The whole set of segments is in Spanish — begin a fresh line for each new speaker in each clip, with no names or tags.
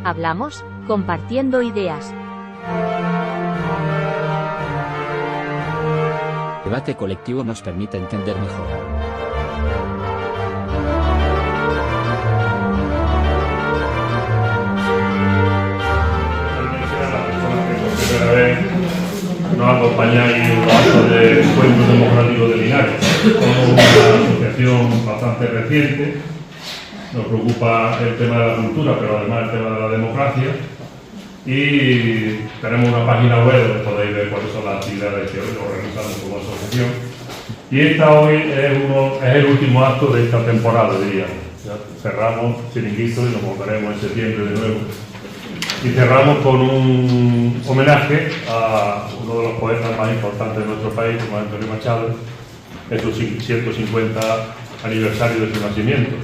Hablamos, compartiendo ideas.
El debate colectivo nos permite entender mejor.
Primera vez nos acompañáis en los actos del Encuentro Democrático de Linares. Somos una asociación bastante reciente, nos preocupa el tema de la cultura, pero además el tema de la democracia, y tenemos una página web donde podéis ver cuáles son las actividades que hoy organizamos como asociación. Y esta hoy es el último acto de esta temporada, diríamos. Ya cerramos Chiringuito y nos volveremos en septiembre de nuevo. Y cerramos con un homenaje a uno de los poetas más importantes de nuestro país, como Antonio Machado, en su 150 aniversario de su nacimiento.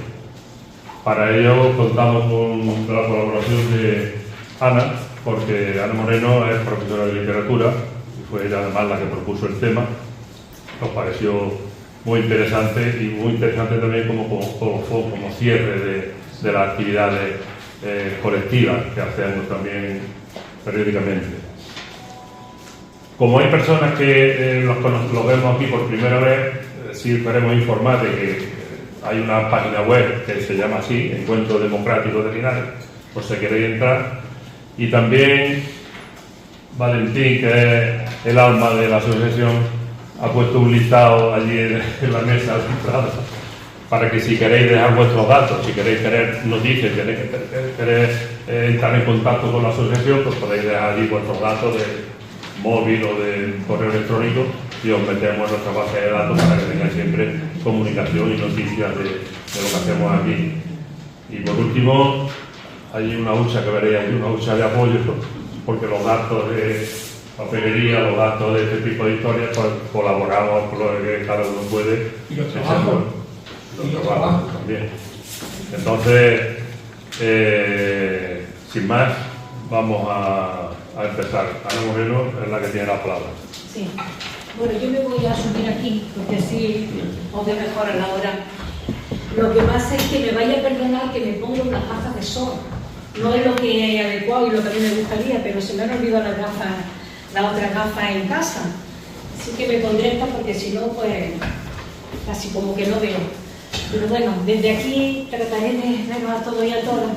Para ello contamos con la colaboración de Ana, porque Ana Moreno es profesora de literatura y fue ella además la que propuso el tema. Nos pareció muy interesante y muy interesante también como cierre de las actividades colectivas que hacemos también periódicamente. Como hay personas que los vemos aquí por primera vez, sí queremos informar de que hay una página web que se llama así, Encuentro Democrático de Linares, por si queréis entrar. Y también Valentín, que es el alma de la asociación, ha puesto un listado allí en la mesa de entrada para que si queréis dejar vuestros datos, si queréis tener noticias, queréis entrar en contacto con la asociación, pues podéis dejar allí vuestros datos de móvil o de correo electrónico y os metemos en nuestra base de datos para que tengáis siempre comunicación y noticias de lo que hacemos aquí. Y por último, hay una hucha que veréis aquí, una hucha de apoyo, porque los datos de papelería, los datos de este tipo de historias, pues colaboramos con lo que cada uno puede.
Y los trabajos.
Los trabajos también. Entonces, sin más, vamos a empezar. Ana Moreno es la que tiene la palabra.
Sí. Bueno, yo me voy a subir aquí, porque así os ve mejor a la hora. Lo que pasa es que me vaya a perdonar que me pongo unas gafas de sol. No es lo que es adecuado y lo que a mí me gustaría, pero se me han olvidado las otras gafas en casa. Así que me pondré estas porque si no, pues casi como que no veo. Pero bueno, desde aquí trataré de verlo a todos y a todas.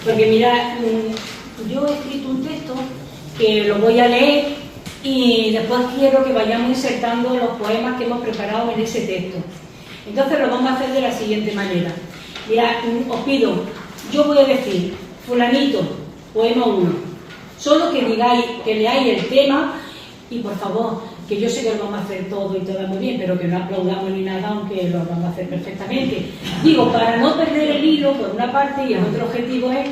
Porque mirad, yo he escrito un texto que lo voy a leer y después quiero que vayamos insertando los poemas que hemos preparado en ese texto. Entonces lo vamos a hacer de la siguiente manera. Mirad, os pido, yo voy a decir, fulanito, poema 1. Solo que digáis, que leáis el tema y por favor, que yo sé que lo vamos a hacer todo y todo muy bien, pero que no aplaudamos ni nada, aunque lo vamos a hacer perfectamente. Digo, para no perder el hilo, por una parte, y el otro objetivo es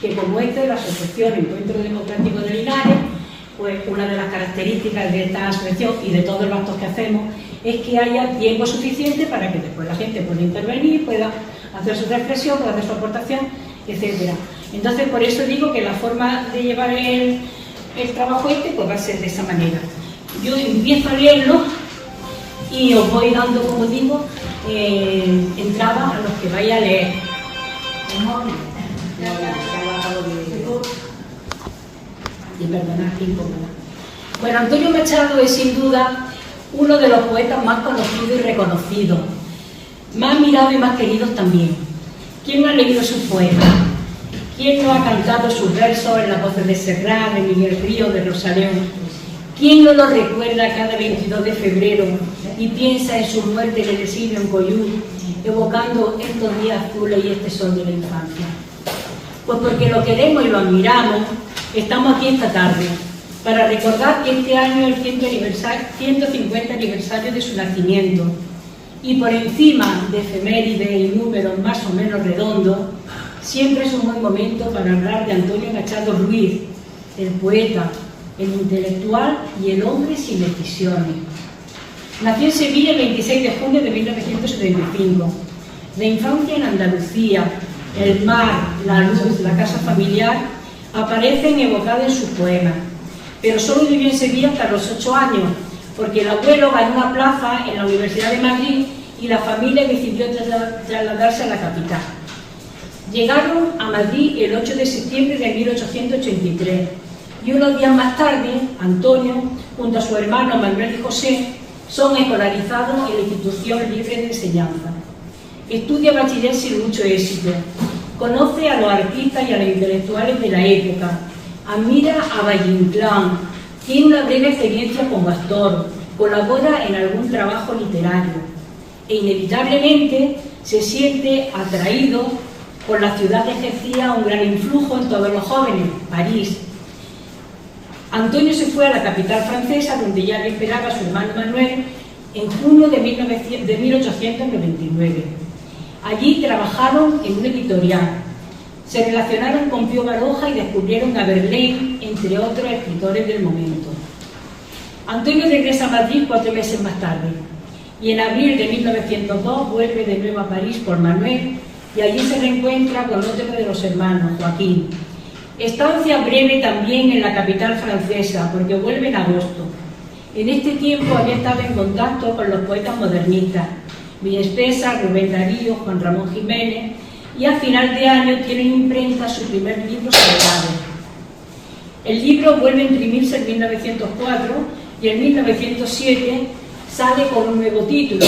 que como esta es la Asociación Encuentro Democrático de Linares, pues una de las características de esta asociación y de todos los actos que hacemos es que haya tiempo suficiente para que después la gente pueda intervenir, pueda hacer su reflexión, pueda hacer su aportación, etcétera. Entonces, por eso digo que la forma de llevar el trabajo pues va a ser de esa manera. Yo empiezo a leerlo y os voy dando, como digo, entrada a los que vaya a leer. Y perdonad que incómoda. Bueno, Antonio Machado es sin duda uno de los poetas más conocidos y reconocidos, más mirados y más queridos también. ¿Quién no ha leído sus poemas? ¿Quién no ha cantado sus versos en las voces de Serrat, de Miguel Ríos, de Rosalén? ¿Quién no lo recuerda cada 22 de febrero y piensa en su muerte en el exilio en Coyú, evocando estos días azules y este sol de la infancia? Pues porque lo queremos y lo admiramos, estamos aquí esta tarde para recordar que este año es el 150 aniversario de su nacimiento y por encima de efemérides y números más o menos redondos, siempre es un buen momento para hablar de Antonio Machado Ruiz, el poeta, el intelectual y el hombre sin decisiones. Nació en Sevilla el 26 de junio de 1975. La infancia en Andalucía, el mar, la luz, la casa familiar aparecen evocados en sus poemas, pero solo vivió en Sevilla hasta los 8 años, porque el abuelo ganó una plaza en la Universidad de Madrid y la familia decidió trasladarse a la capital. Llegaron a Madrid el 8 de septiembre de 1883 y unos días más tarde, Antonio, junto a su hermano Manuel y José, son escolarizados en la institución libre de enseñanza. Estudia bachiller sin mucho éxito, conoce a los artistas y a los intelectuales de la época, admira a Valle Inclán, tiene una breve experiencia como actor, colabora en algún trabajo literario e inevitablemente se siente atraído por la ciudad que ejercía un gran influjo en todos los jóvenes, París. Antonio se fue a la capital francesa, donde ya le esperaba su hermano Manuel, en junio de 1899. Allí trabajaron en un editorial, se relacionaron con Pío Baroja y descubrieron a Verlaine, entre otros escritores del momento. Antonio regresa a Madrid 4 meses más tarde y en abril de 1902 vuelve de nuevo a París por Manuel y allí se reencuentra con otro de los hermanos, Joaquín. Estancia breve también en la capital francesa, porque vuelve en agosto. En este tiempo había estado en contacto con los poetas modernistas, Villespesa, Rubén Darío, Juan Ramón Jiménez, y a final de año tiene en imprenta su primer libro, Soledades. El libro vuelve a imprimirse en 1904 y en 1907 sale con un nuevo título,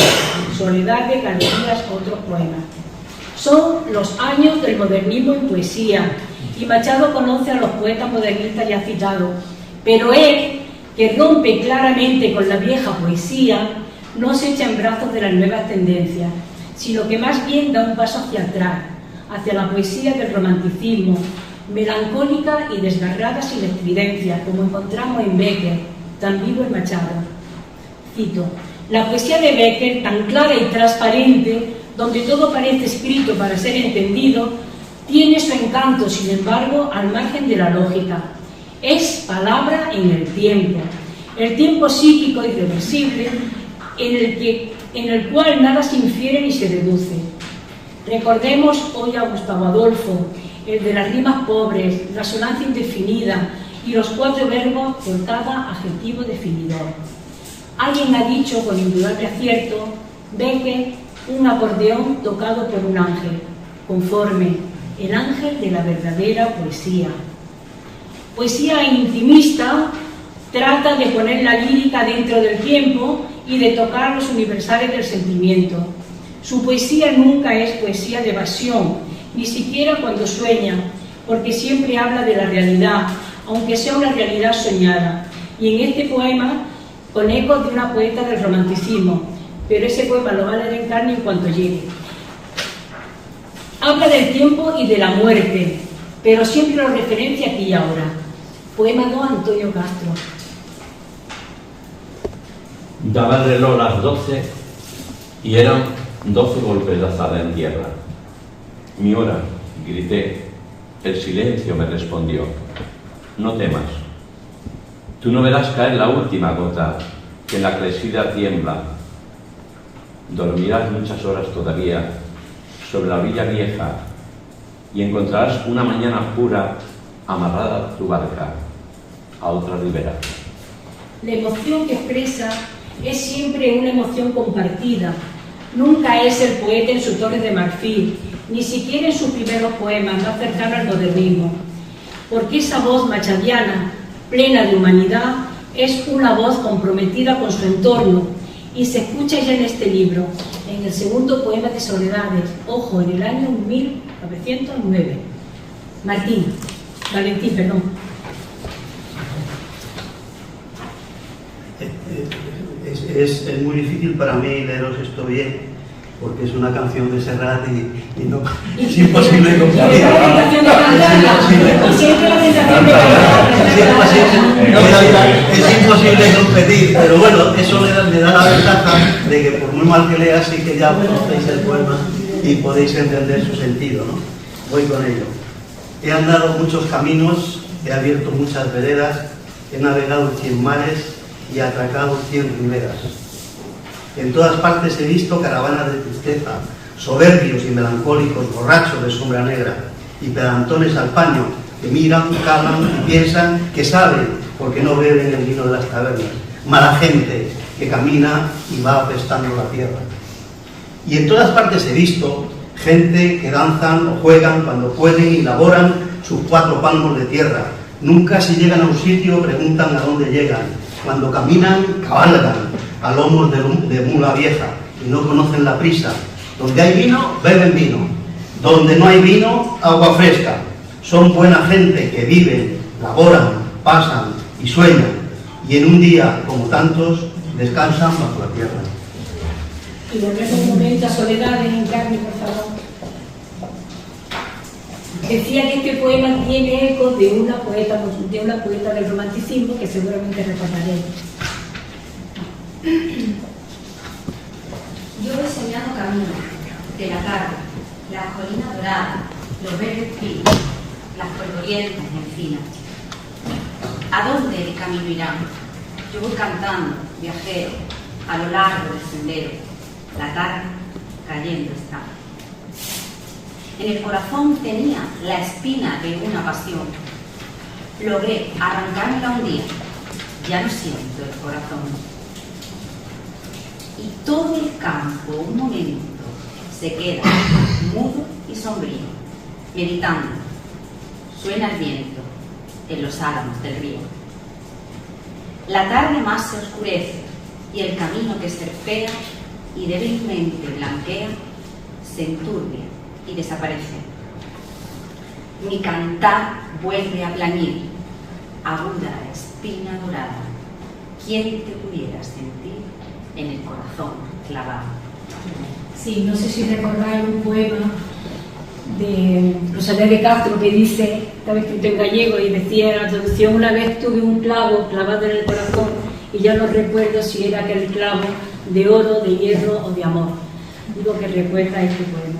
Soledades, Galerías, otros poemas. Son los años del modernismo en poesía, y Machado conoce a los poetas modernistas ya citados, pero él, que rompe claramente con la vieja poesía, no se echa en brazos de las nuevas tendencias, sino que más bien da un paso hacia atrás, hacia la poesía del romanticismo, melancólica y desgarrada sin estridencia, como encontramos en Becker, tan vivo en Machado. Cito: la poesía de Becker, tan clara y transparente, donde todo parece escrito para ser entendido, tiene su encanto, sin embargo, al margen de la lógica. Es palabra en el tiempo psíquico irreversible, en el cual nada se infiere ni se deduce. Recordemos hoy a Gustavo Adolfo, el de las rimas pobres, la sonancia indefinida y los 4 verbos por cada adjetivo definidor. Alguien ha dicho con indudable acierto: Becker, un acordeón tocado por un ángel, conforme, el ángel de la verdadera poesía. Poesía intimista trata de poner la lírica dentro del tiempo y de tocar los universales del sentimiento. Su poesía nunca es poesía de evasión, ni siquiera cuando sueña, porque siempre habla de la realidad, aunque sea una realidad soñada. Y en este poema, con ecos de una poeta del romanticismo, pero ese poema lo va a leer en carne en cuanto llegue. Habla del tiempo y de la muerte, pero siempre lo referencia aquí y ahora. Poema 2, Antonio Castro.
Daba el reloj las 12 y eran 12 golpes de azada en tierra. Mi hora, grité. El silencio me respondió: no temas. Tú no verás caer la última gota, que en la crecida tiembla. Dormirás muchas horas todavía sobre la orilla vieja y encontrarás una mañana pura amarrada tu barca a otra ribera.
La emoción que expresa es siempre una emoción compartida. Nunca es el poeta en su torre de marfil, ni siquiera en sus primeros poemas más cercanos al modernismo, porque esa voz machadiana, plena de humanidad, es una voz comprometida con su entorno, y se escucha ya en este libro, en el segundo poema de Soledades, ojo, en el año 1909. Valentín, perdón.
Es muy difícil para mí leeros esto bien, porque es una canción de Serrat y no, es imposible competir. Es imposible competir, pero bueno, eso me da la ventaja de que por muy mal que leas, sí que ya conocéis el poema y podéis entender su sentido, ¿no? Voy con ello. He andado muchos caminos, he abierto muchas veredas, he navegado 100 mares y atracado 100 riberas. En todas partes he visto caravanas de tristeza, soberbios y melancólicos, borrachos de sombra negra, y pedantones al paño, que miran, calan y piensan que saben porque no beben el vino de las tabernas. Mala gente que camina y va apestando la tierra. Y en todas partes he visto gente que danzan o juegan cuando pueden y laboran sus 4 palmos de tierra. Nunca si llegan a un sitio preguntan a dónde llegan. Cuando caminan, cabalgan a lomos de mula vieja y no conocen la prisa. Donde hay vino, beben vino. Donde no hay vino, agua fresca. Son buena gente que viven, laboran, pasan y sueñan. Y en un día, como tantos, descansan bajo la tierra.
Y volvemos un momento a Soledad en Encarni, por favor. Decía que este poema tiene eco de una poeta del romanticismo que seguramente recordaréis.
Yo voy soñando camino de la tarde, la colina dorada, los verdes pinos, las polvorientas encinas. ¿A dónde el camino irá? Yo voy cantando, viajero, a lo largo del sendero. La tarde cayendo está. En el corazón tenía la espina de una pasión. Logré arrancármela un día. Ya no siento el corazón. Y todo el campo, un momento, se queda mudo y sombrío, meditando. Suena el viento en los álamos del río. La tarde más se oscurece y el camino que serpea y débilmente blanquea se enturbia y desaparece. Mi cantar vuelve a plañir, aguda espina dorada. ¿Quién te pudiera sentir en el corazón clavado?
Sí, no sé si recordáis un poema de Rosalía de Castro que dice, estaba escrito en gallego y decía en la traducción: una vez tuve un clavo clavado en el corazón y ya no recuerdo si era aquel clavo de oro, de hierro o de amor. Digo que recuerda este poema.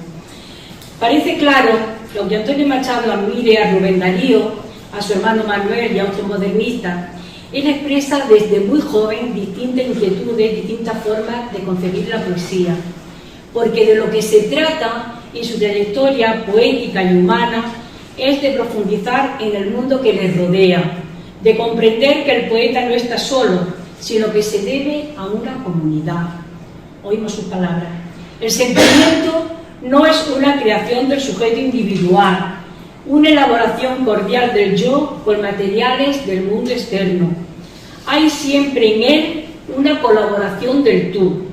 Parece claro que aunque Antonio Machado admire a Rubén Darío, a su hermano Manuel y a otros modernistas, él expresa desde muy joven distintas inquietudes, distintas formas de concebir la poesía, porque de lo que se trata en su trayectoria poética y humana es de profundizar en el mundo que les rodea, de comprender que el poeta no está solo, sino que se debe a una comunidad. Oímos sus palabras. El sentimiento no es una creación del sujeto individual, una elaboración cordial del yo con materiales del mundo externo. Hay siempre en él una colaboración del tú,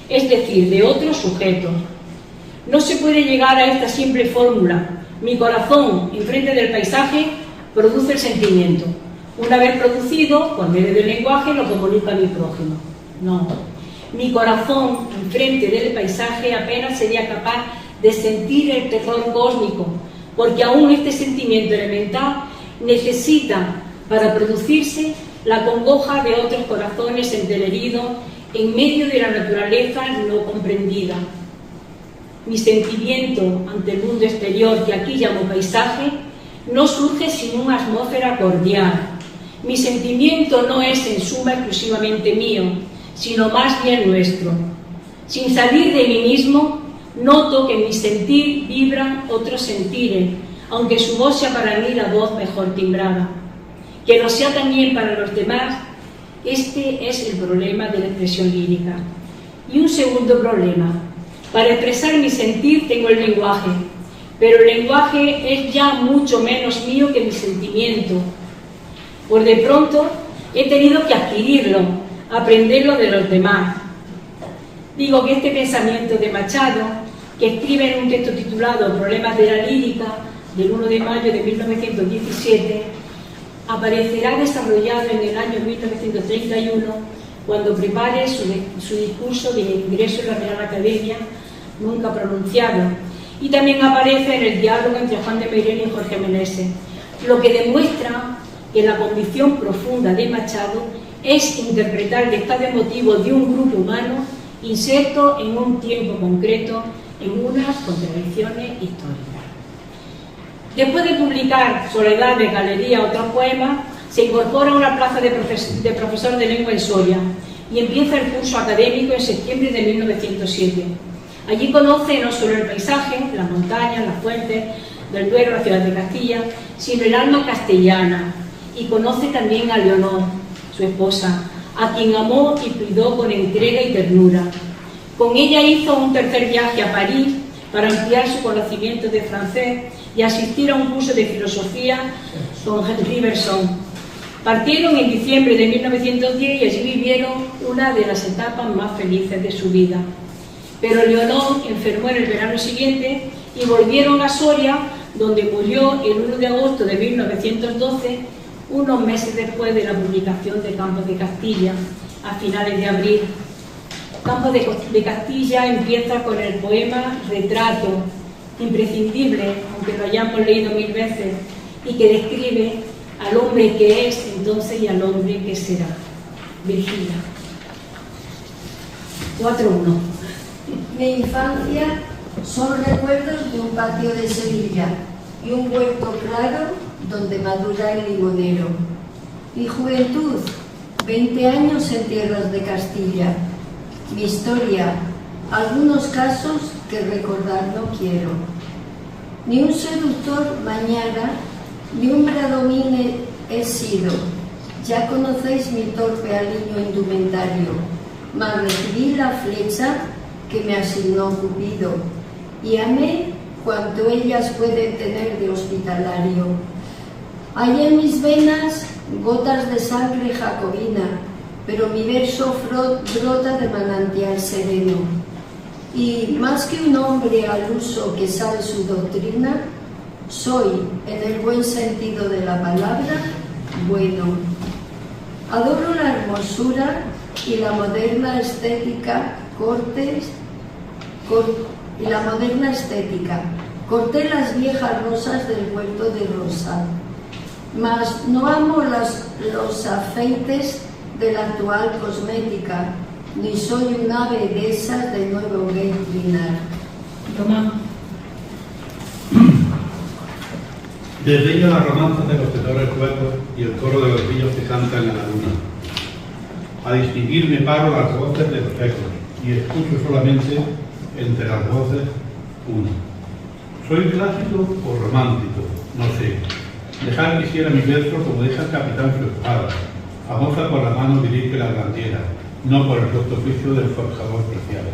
es decir, de otros sujetos. No se puede llegar a esta simple fórmula: mi corazón, enfrente del paisaje, produce el sentimiento. Una vez producido, por medio del lenguaje, lo comunico a mi prójimo. No. Mi corazón, enfrente del paisaje, apenas sería capaz de sentir el terror cósmico, porque aún este sentimiento elemental necesita, para producirse, la congoja de otros corazones enterheridos en medio de la naturaleza no comprendida. Mi sentimiento ante el mundo exterior, que aquí llamo paisaje, no surge sin una atmósfera cordial. Mi sentimiento no es en suma exclusivamente mío, sino más bien nuestro. Sin salir de mí mismo, noto que en mi sentir vibran otros sentires, aunque su voz sea para mí la voz mejor timbrada. Que lo sea también para los demás, este es el problema de la expresión lírica. Y un segundo problema: para expresar mi sentir tengo el lenguaje, pero el lenguaje es ya mucho menos mío que mi sentimiento. Por de pronto he tenido que adquirirlo, aprenderlo de los demás. Digo que este pensamiento de Machado, que escribe en un texto titulado Problemas de la lírica, del 1 de mayo de 1917, aparecerá desarrollado en el año 1931, cuando prepare su discurso de ingreso en la Real Academia, nunca pronunciado, y también aparece en el diálogo entre Juan de Meirelles y Jorge Meneses, lo que demuestra que la convicción profunda de Machado es interpretar el estado emotivo de un grupo humano inserto en un tiempo concreto, en unas contradicciones históricas. Después de publicar Soledad de Galería, otros poemas, se incorpora a una plaza de profesor de lengua en Soria y empieza el curso académico en septiembre de 1907. Allí conoce no solo el paisaje, las montañas, las fuentes del Duero, la ciudad de Castilla, sino el alma castellana, y conoce también a Leonor, su esposa, a quien amó y cuidó con entrega y ternura. Con ella hizo un tercer viaje a París, para ampliar su conocimiento de francés y asistir a un curso de filosofía con Henri Bergson. Partieron en diciembre de 1910 y allí vivieron una de las etapas más felices de su vida. Pero Leonor enfermó en el verano siguiente y volvieron a Soria, donde murió el 1 de agosto de 1912, unos meses después de la publicación de Campos de Castilla, a finales de abril. Campos de Castilla empieza con el poema Retrato, imprescindible, aunque lo hayamos leído 1000 veces, y que describe al hombre que es entonces y al hombre que será. Virgilia. 4:1.
Mi infancia son recuerdos de un patio de Sevilla y un huerto claro donde madura el limonero. Mi juventud, 20 años en tierras de Castilla. Mi historia, algunos casos que recordar no quiero. Ni un seductor mañana, ni un bradomín he sido. Ya conocéis mi torpe aliño indumentario, mas recibí la flecha que me asignó Cupido, y amé cuanto ellas pueden tener de hospitalario. Hay en mis venas gotas de sangre jacobina, pero mi verso brota de manantial sereno. Y más que un hombre al uso que sabe su doctrina, soy, en el buen sentido de la palabra, bueno. Adoro la hermosura y la moderna estética corté las viejas rosas del huerto de Rosa, mas no amo los afeites de la actual cosmética, ni soy un ave de esas de nuevo Gaitrinar.
Román.
Desdeño las romanzas de los tenores huecos y el coro de los grillos que cantan en la luna. A distinguir me paro las voces de los ecos y escucho solamente entre las voces una. ¿Soy clásico o romántico? No sé. Dejar quisiera mi verso como deja el capitán su espada, famosa por la mano dirige la blandiera, no por el recto oficio del forjador preciado.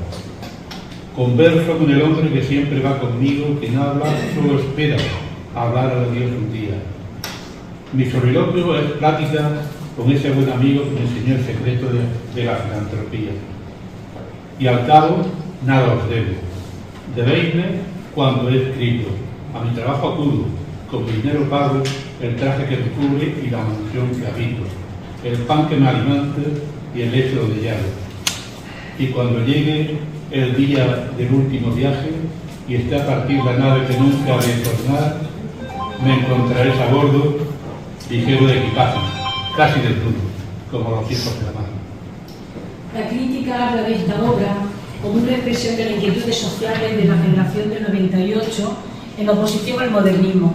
Converso con el hombre que siempre va conmigo, que no habla, solo espera a hablar a Dios un día. Mi soliloquio es plática con ese buen amigo que me enseñó el secreto de la filantropía. Y al cabo, nada os debo. Debéisme cuando he escrito. A mi trabajo acudo, con mi dinero pago el traje que me cubre y la mansión que habito, el pan que me alimenta y el lecho de llave. Y cuando llegue el día del último viaje y esté a partir la nave que nunca ha de tornar, me encontraréis a bordo, ligero de equipaje, casi desnudo, como los hijos de la mano.
La crítica habla de esta obra como una expresión de las inquietudes sociales de la generación del 98 en oposición al modernismo.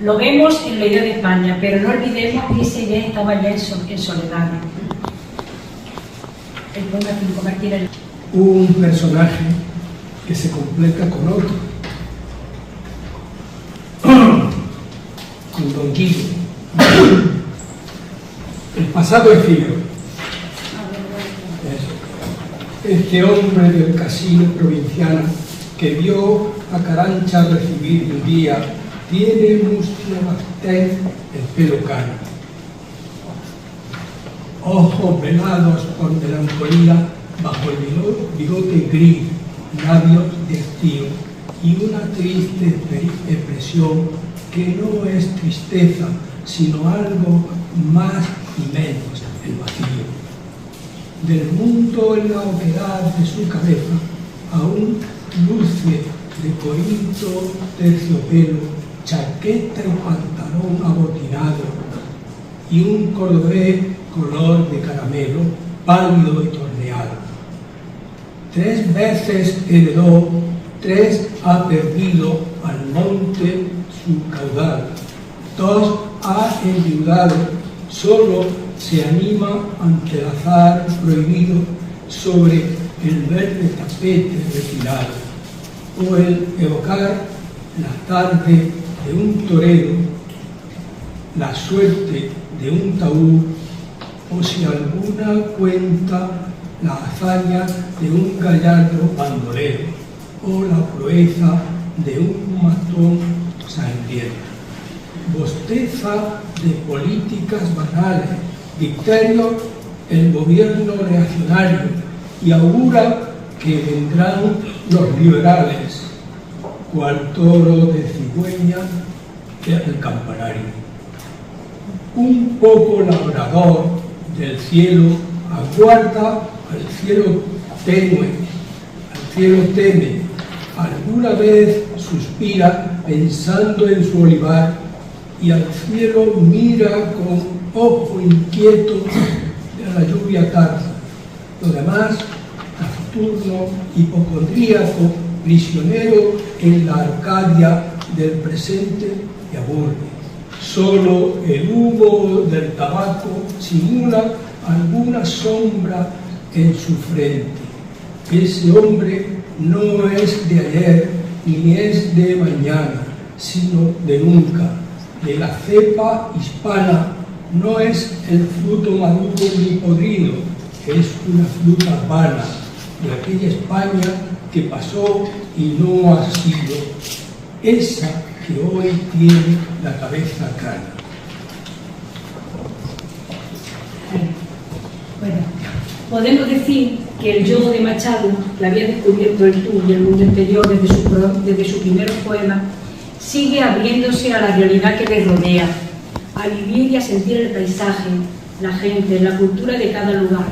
Lo vemos en la idea de España, pero no olvidemos que esa idea estaba ya en soledad. El poema 5, Martínez.
Un personaje que se completa con otro. Con Don Guido. El pasado es Figaro. Este hombre del casino provinciano que vio a Carancha recibir un día tiene mustio bastén, el pelo cano, ojos velados por melancolía bajo el bigote gris, labios de estío y una triste expresión que no es tristeza, sino algo más y menos, el vacío. Del mundo en la oquedad de su cabeza, aún luce de corinto, terciopelo, chaqueta y pantalón abotinado, y un cordobés color de caramelo, pálido y torneado. 3 veces heredó, 3 ha perdido al monte su caudal, 2 ha enviudado, solo se anima ante el azar prohibido sobre el verde tapete retirado, o el evocar la tarde de un torero, la suerte de un taúd, o si alguna cuenta la hazaña de un gallardo bandolero, o la proeza de un matón sangriento. Bosteza de políticas banales, dictario el gobierno reaccionario y augura que vendrán los liberales, cual toro de cigüeña del campanario. Un poco labrador del cielo aguarda al cielo tenue, al cielo teme, alguna vez suspira pensando en su olivar y al cielo mira con ojo inquieto de la lluvia tarda. Lo demás, taciturno, hipocondríaco, prisionero en la Arcadia del presente y aburre. Solo el humo del tabaco simula alguna sombra en su frente. Ese hombre no es de ayer ni es de mañana, sino de nunca. De la cepa hispana no es el fruto maduro ni podrido, es una fruta vana de aquella España que pasó y no ha sido, esa que hoy tiene la cabeza cana.
Bueno, podemos decir que el yo de Machado, que había descubierto el tú y el mundo interior desde sus primeros poemas, sigue abriéndose a la realidad que le rodea, a vivir y a sentir el paisaje, la gente, la cultura de cada lugar.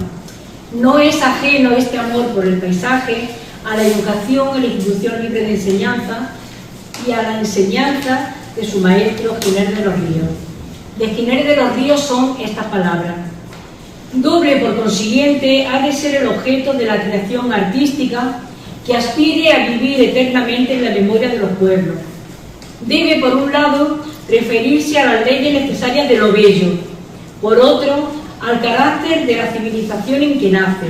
No es ajeno este amor por el paisaje a la educación, a la institución libre de enseñanza y a la enseñanza de su maestro Giner de los Ríos. De Giner de los Ríos son estas palabras: doble, por consiguiente, ha de ser el objeto de la creación artística que aspire a vivir eternamente en la memoria de los pueblos. Debe, por un lado, referirse a las leyes necesarias de lo bello, por otro, al carácter de la civilización en que nace.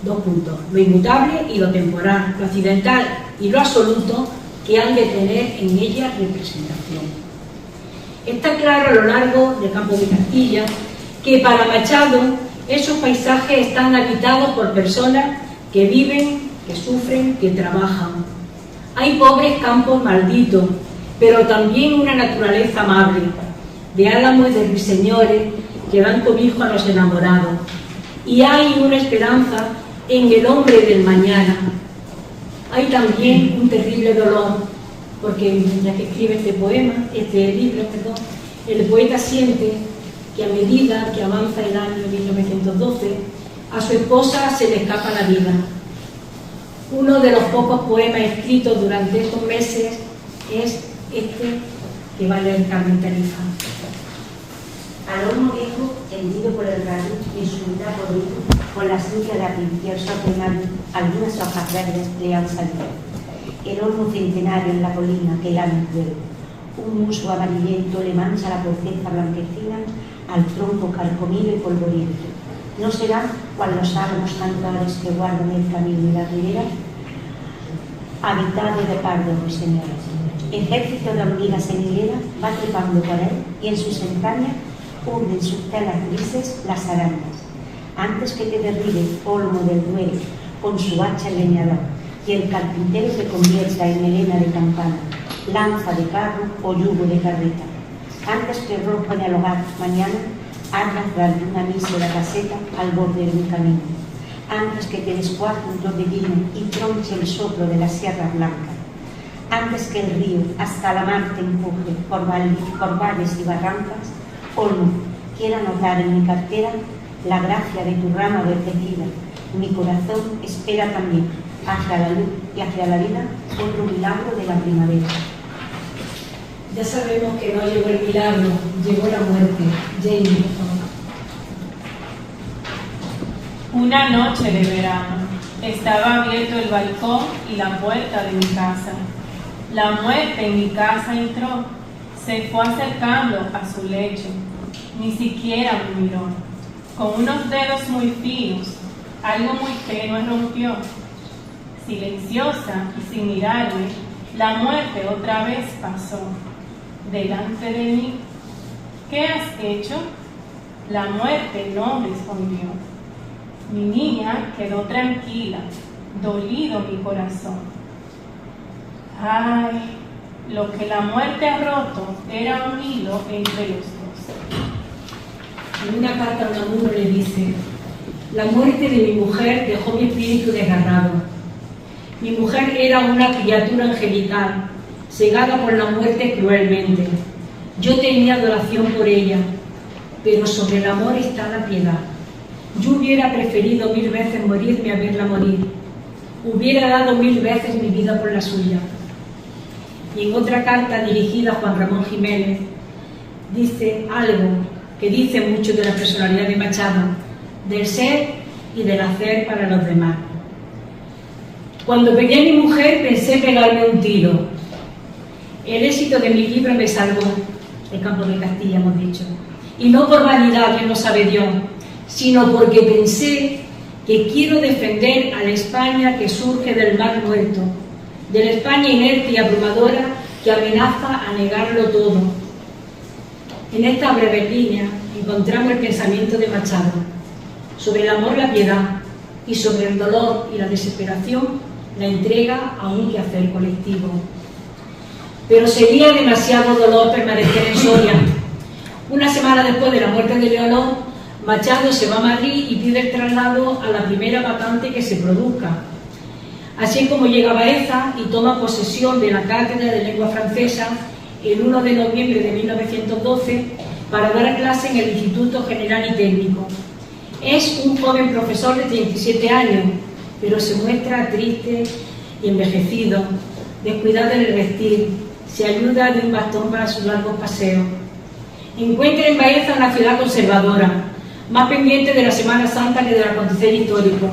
Dos puntos: lo inmutable y lo temporal, lo accidental y lo absoluto, que han de tener en ella representación. Está claro a lo largo del campo de Castilla que para Machado esos paisajes están habitados por personas que viven, que sufren, que trabajan. Hay pobres campos malditos, pero también una naturaleza amable, de álamos y de ruiseñores que dan cobijo a los enamorados. Y hay una esperanza en el hombre del mañana. Hay también un terrible dolor, porque mientras que escribe este libro, el poeta siente que a medida que avanza el año 1912, a su esposa se le escapa la vida. Uno de los pocos poemas escritos durante estos meses es este que va a leer Carmen Tarifa.
Al olmo viejo, hendido por el rayo y en su mitad podrido, con la lluvia de aprincioso penal, algunas hojas verdes le han salido. El olmo centenario en la colina que lame el fuego. Un musgo amarillento le mancha la corteza blanquecina al tronco carcomido y polvoriento. ¿No será cual los álamos cantores que guardan el camino y la ribera? Habitado de pardos ruiseñores. Ejército de hormigas en hilera va trepando por él y en sus entrañas hunden sus telas grises las arañas. Antes que te derribe olmo del duelo con su hacha el leñador y el carpintero te convierta en melena de campana, lanza de carro o yugo de carreta. Antes que rompa de hogar mañana, arda tras de una mísera caseta al borde de un camino. Antes que te descuaje un torbellino y tronche el soplo de la sierra blanca. Antes que el río hasta la mar te empuje por valles y barrancas, olmo, quiera notar en mi cartera la gracia de tu rama verdecida. Mi corazón espera también hacia la luz y hacia la vida otro milagro de la primavera.
Ya sabemos que no llegó el milagro, llegó la muerte. Jamie, por favor.
Una noche de verano, estaba abierto el balcón y la puerta de mi casa. La muerte en mi casa entró, se fue acercando a su lecho, ni siquiera me miró. Con unos dedos muy finos, algo muy tenue rompió. Silenciosa y sin mirarme, la muerte otra vez pasó delante de mí. ¿Qué has hecho? La muerte no respondió. Mi niña quedó tranquila, dolido mi corazón. Ay, lo que la muerte ha roto era un hilo entre los dos.
En una carta a Unamuno le dice: la muerte de mi mujer dejó mi espíritu desgarrado. Mi mujer era una criatura angelical, cegada por la muerte cruelmente. Yo tenía adoración por ella, pero sobre el amor está la piedad. Yo hubiera preferido 1000 veces morirme a verla morir. Hubiera dado 1000 veces mi vida por la suya. Y en otra carta dirigida a Juan Ramón Jiménez, dice algo que dice mucho de la personalidad de Machado, del ser y del hacer para los demás. Cuando pegué a mi mujer pensé pegarme un tiro. El éxito de mi libro me salvó, el campo de Castilla hemos dicho, y no por vanidad, que no sabe Dios, sino porque pensé que quiero defender a la España que surge del mar muerto, de la España inerte y abrumadora que amenaza a negarlo todo. En esta breve línea encontramos el pensamiento de Machado sobre el amor, la piedad, y sobre el dolor y la desesperación, la entrega a un quehacer colectivo. Pero sería demasiado dolor permanecer en Soria. Una semana después de la muerte de Leonor, Machado se va a Madrid y pide el traslado a la primera vacante que se produzca. Así como llega a Baeza y toma posesión de la cátedra de lengua francesa el 1 de noviembre de 1912 para dar clase en el Instituto General y Técnico. Es un joven profesor de 37 años, pero se muestra triste y envejecido, descuidado en el vestir, se ayuda de un bastón para sus largos paseos. Encuentra en Baeza una ciudad conservadora, más pendiente de la Semana Santa que del acontecer histórico.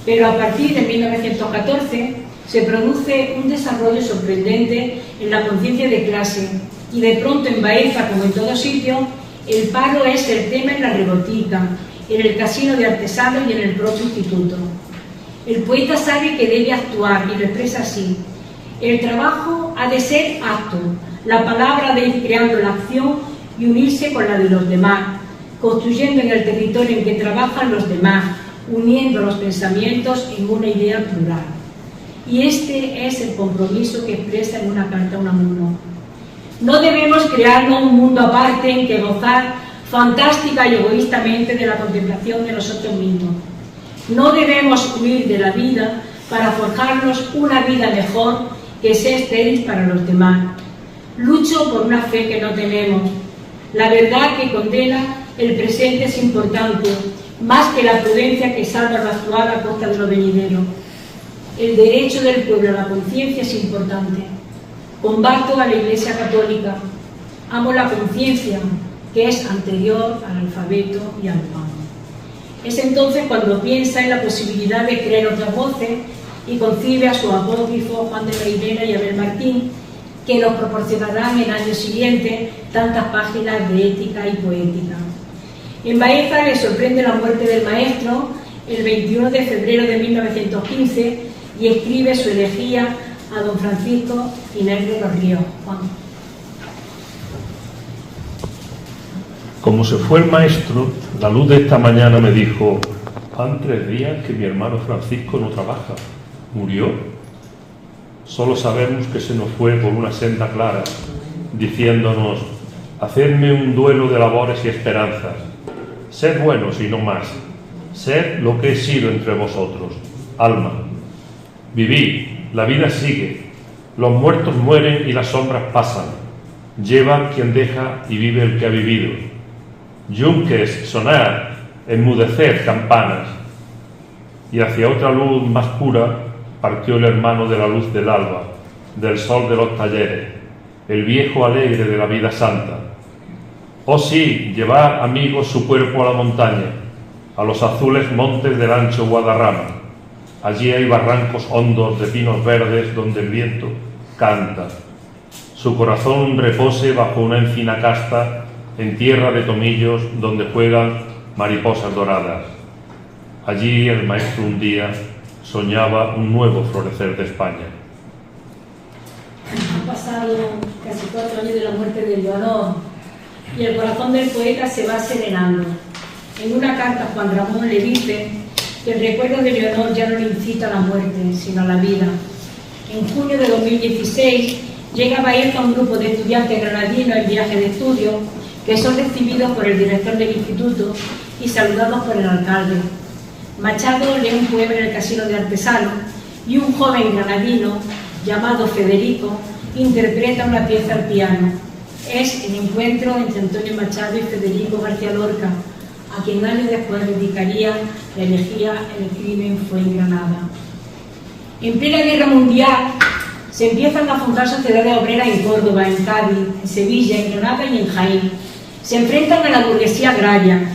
Pero a partir de 1914 se produce un desarrollo sorprendente en la conciencia de clase y de pronto en Baeza, como en todo sitio, el paro es el tema en la rebotica, en el casino de artesanos y en el propio instituto. El poeta sabe que debe actuar y lo expresa así: el trabajo ha de ser acto, la palabra de ir creando la acción y unirse con la de los demás, construyendo en el territorio en que trabajan los demás, uniendo los pensamientos en una idea plural. Y este es el compromiso que expresa en una carta a Unamuno. No debemos crearnos un mundo aparte en que gozar fantástica y egoístamente de la contemplación de nosotros mismos. No debemos huir de la vida para forjarnos una vida mejor que sea estéril para los demás. Lucho por una fe que no tenemos. La verdad que condena el presente es importante, más que la prudencia que salva lo actual a costa de lo venidero. El derecho del pueblo a la conciencia es importante. Combato a la Iglesia Católica. Amo la conciencia, que es anterior al alfabeto y al pan. Es entonces cuando piensa en la posibilidad de crear otras voces y concibe a su apócrifo Juan de Ribera y Abel Martín, que nos proporcionarán en años siguientes tantas páginas de ética y poética. En Baeza le sorprende la muerte del maestro el 21 de febrero de 1915 y escribe su elegía a don Francisco Inés de los Ríos. Juan.
Como se fue el maestro, la luz de esta mañana me dijo: van 3 días que mi hermano Francisco no trabaja. ¿Murió? Solo sabemos que se nos fue por una senda clara, diciéndonos: hacedme un duelo de labores y esperanzas. Sed buenos y no más. Sed lo que he sido entre vosotros, alma. Vivid, la vida sigue. Los muertos mueren y las sombras pasan. Lleva quien deja y vive el que ha vivido. Yunques, sonar, enmudecer campanas. Y hacia otra luz más pura partió el hermano de la luz del alba, del sol de los talleres, el viejo alegre de la vida santa. Oh sí, llevad, amigos, su cuerpo a la montaña, a los azules montes del ancho Guadarrama. Allí hay barrancos hondos de pinos verdes donde el viento canta. Su corazón repose bajo una encina casta en tierra de tomillos donde juegan mariposas doradas. Allí el maestro un día soñaba un nuevo florecer de España.
Han pasado casi 4 años de la muerte de Leonor y el corazón del poeta se va serenando. En una carta Juan Ramón le dice que el recuerdo de Leonor ya no le incita a la muerte, sino a la vida. En junio de 2016 llega a Baeza un grupo de estudiantes granadinos en viaje de estudio que son recibidos por el director del instituto y saludados por el alcalde. Machado lee un poema en el Casino de Artesanos y un joven granadino llamado Federico interpreta una pieza al piano. Es el encuentro entre Antonio Machado y Federico García Lorca, a quien años después dedicaría la elegía El crimen fue en Granada. En plena guerra mundial se empiezan a fundar sociedades obreras en Córdoba, en Cádiz, en Sevilla, en Granada y en Jaén. Se enfrentan a la burguesía agraria,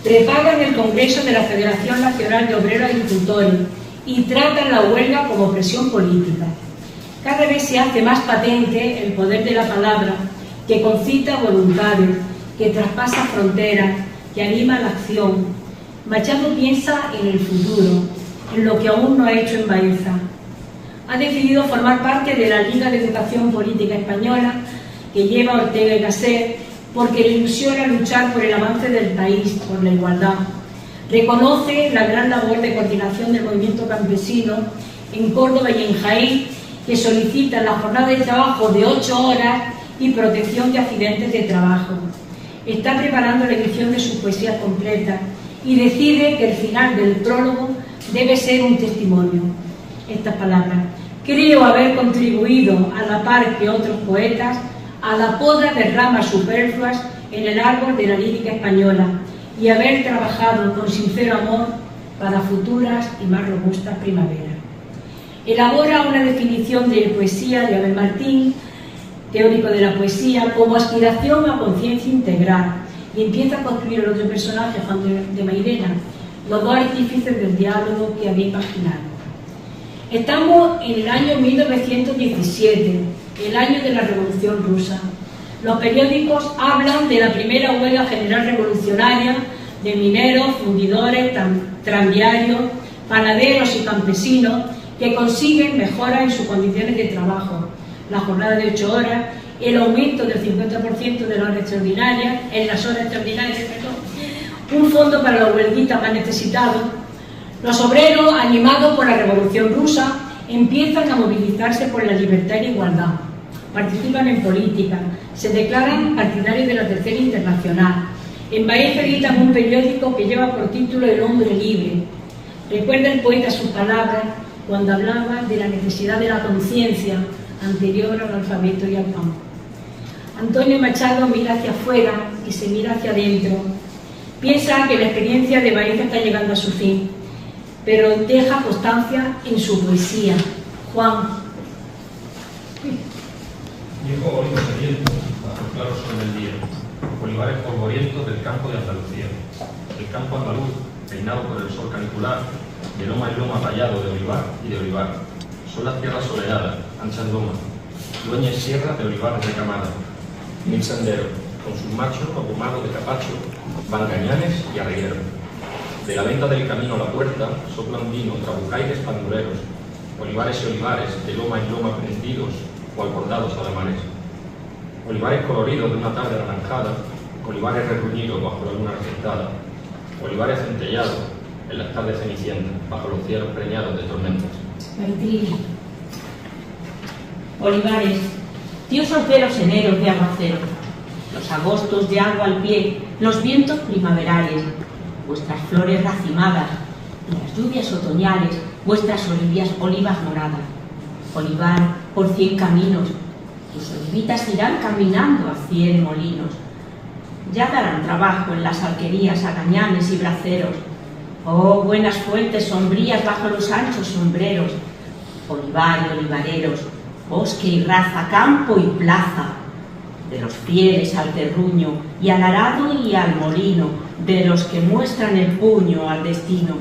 preparan el Congreso de la Federación Nacional de Obreros y Agricultores y tratan la huelga como presión política. Cada vez se hace más patente el poder de la palabra, que concita voluntades, que traspasa fronteras, que anima la acción. Machado piensa en el futuro, en lo que aún no ha hecho en Baeza. Ha decidido formar parte de la Liga de Educación Política Española que lleva Ortega y Gasset porque le ilusiona luchar por el avance del país, por la igualdad. Reconoce la gran labor de coordinación del movimiento campesino en Córdoba y en Jaén, que solicita la jornada de trabajo de 8 horas y protección de accidentes de trabajo. Está preparando la edición de sus poesías completas y decide que el final del prólogo debe ser un testimonio. Estas palabras: creo haber contribuido a la par que otros poetas a la poda de ramas superfluas en el árbol de la lírica española y haber trabajado con sincero amor para futuras y más robustas primaveras. Elabora una definición de poesía de Abel Martín, teórico de la poesía, como aspiración a conciencia integral, y empieza a construir el otro personaje, Juan de Mairena, los dos artífices del diálogo que había imaginado. Estamos en el año 1917, el año de la Revolución Rusa. Los periódicos hablan de la primera huelga general revolucionaria de mineros, fundidores, tranviarios, panaderos y campesinos que consiguen mejoras en sus condiciones de trabajo, la jornada de 8 horas, el aumento del 50% de las horas extraordinarias, un fondo para los huelguistas más necesitados. Los obreros, animados por la Revolución Rusa, empiezan a movilizarse por la libertad y la igualdad. Participan en política, se declaran partidarios de la Tercera Internacional. En Baeza editan un periódico que lleva por título El hombre libre. Recuerda el poeta sus palabras cuando hablaba de la necesidad de la conciencia anterior al alfabeto y al pan. Antonio Machado mira hacia afuera y se mira hacia adentro. Piensa que la experiencia de Baeza está llegando a su fin, pero deja constancia en su poesía. Juan.
Llegó olivo sediento bajo el claro sol del día, olivares polvorientos del campo de Andalucía. El campo andaluz, peinado por el sol canicular, de loma en loma tallado de olivar y de olivar. Son las tierras soleadas, anchas lomas, dueñas sierras de olivares de camada. 1000 senderos, con sus machos ahumados de capacho, van cañanes y arrieros. De la venta del camino a la puerta soplan vino, trabucaires pandureros, olivares y olivares, de loma en loma prendidos, cual bordados alamares. Olivares coloridos de una tarde anaranjada, olivares reruñidos bajo la luna reflectada, olivares centellados en las tardes cenicientas, bajo los cielos preñados de tormentas.
Maitri.
Olivares, tiosos velos eneros de aguacero, los agostos de agua al pie, los vientos primaverales, vuestras flores racimadas, y las lluvias otoñales, vuestras olivas moradas. Olivar por 100 caminos, tus olivitas irán caminando a 100 molinos. Ya darán trabajo en las alquerías a gañanes y braceros. Oh, buenas fuentes sombrías bajo los anchos sombreros. Olivar y olivareros, bosque y raza, campo y plaza. De los fieles al terruño y al arado y al molino, de los que muestran el puño al destino.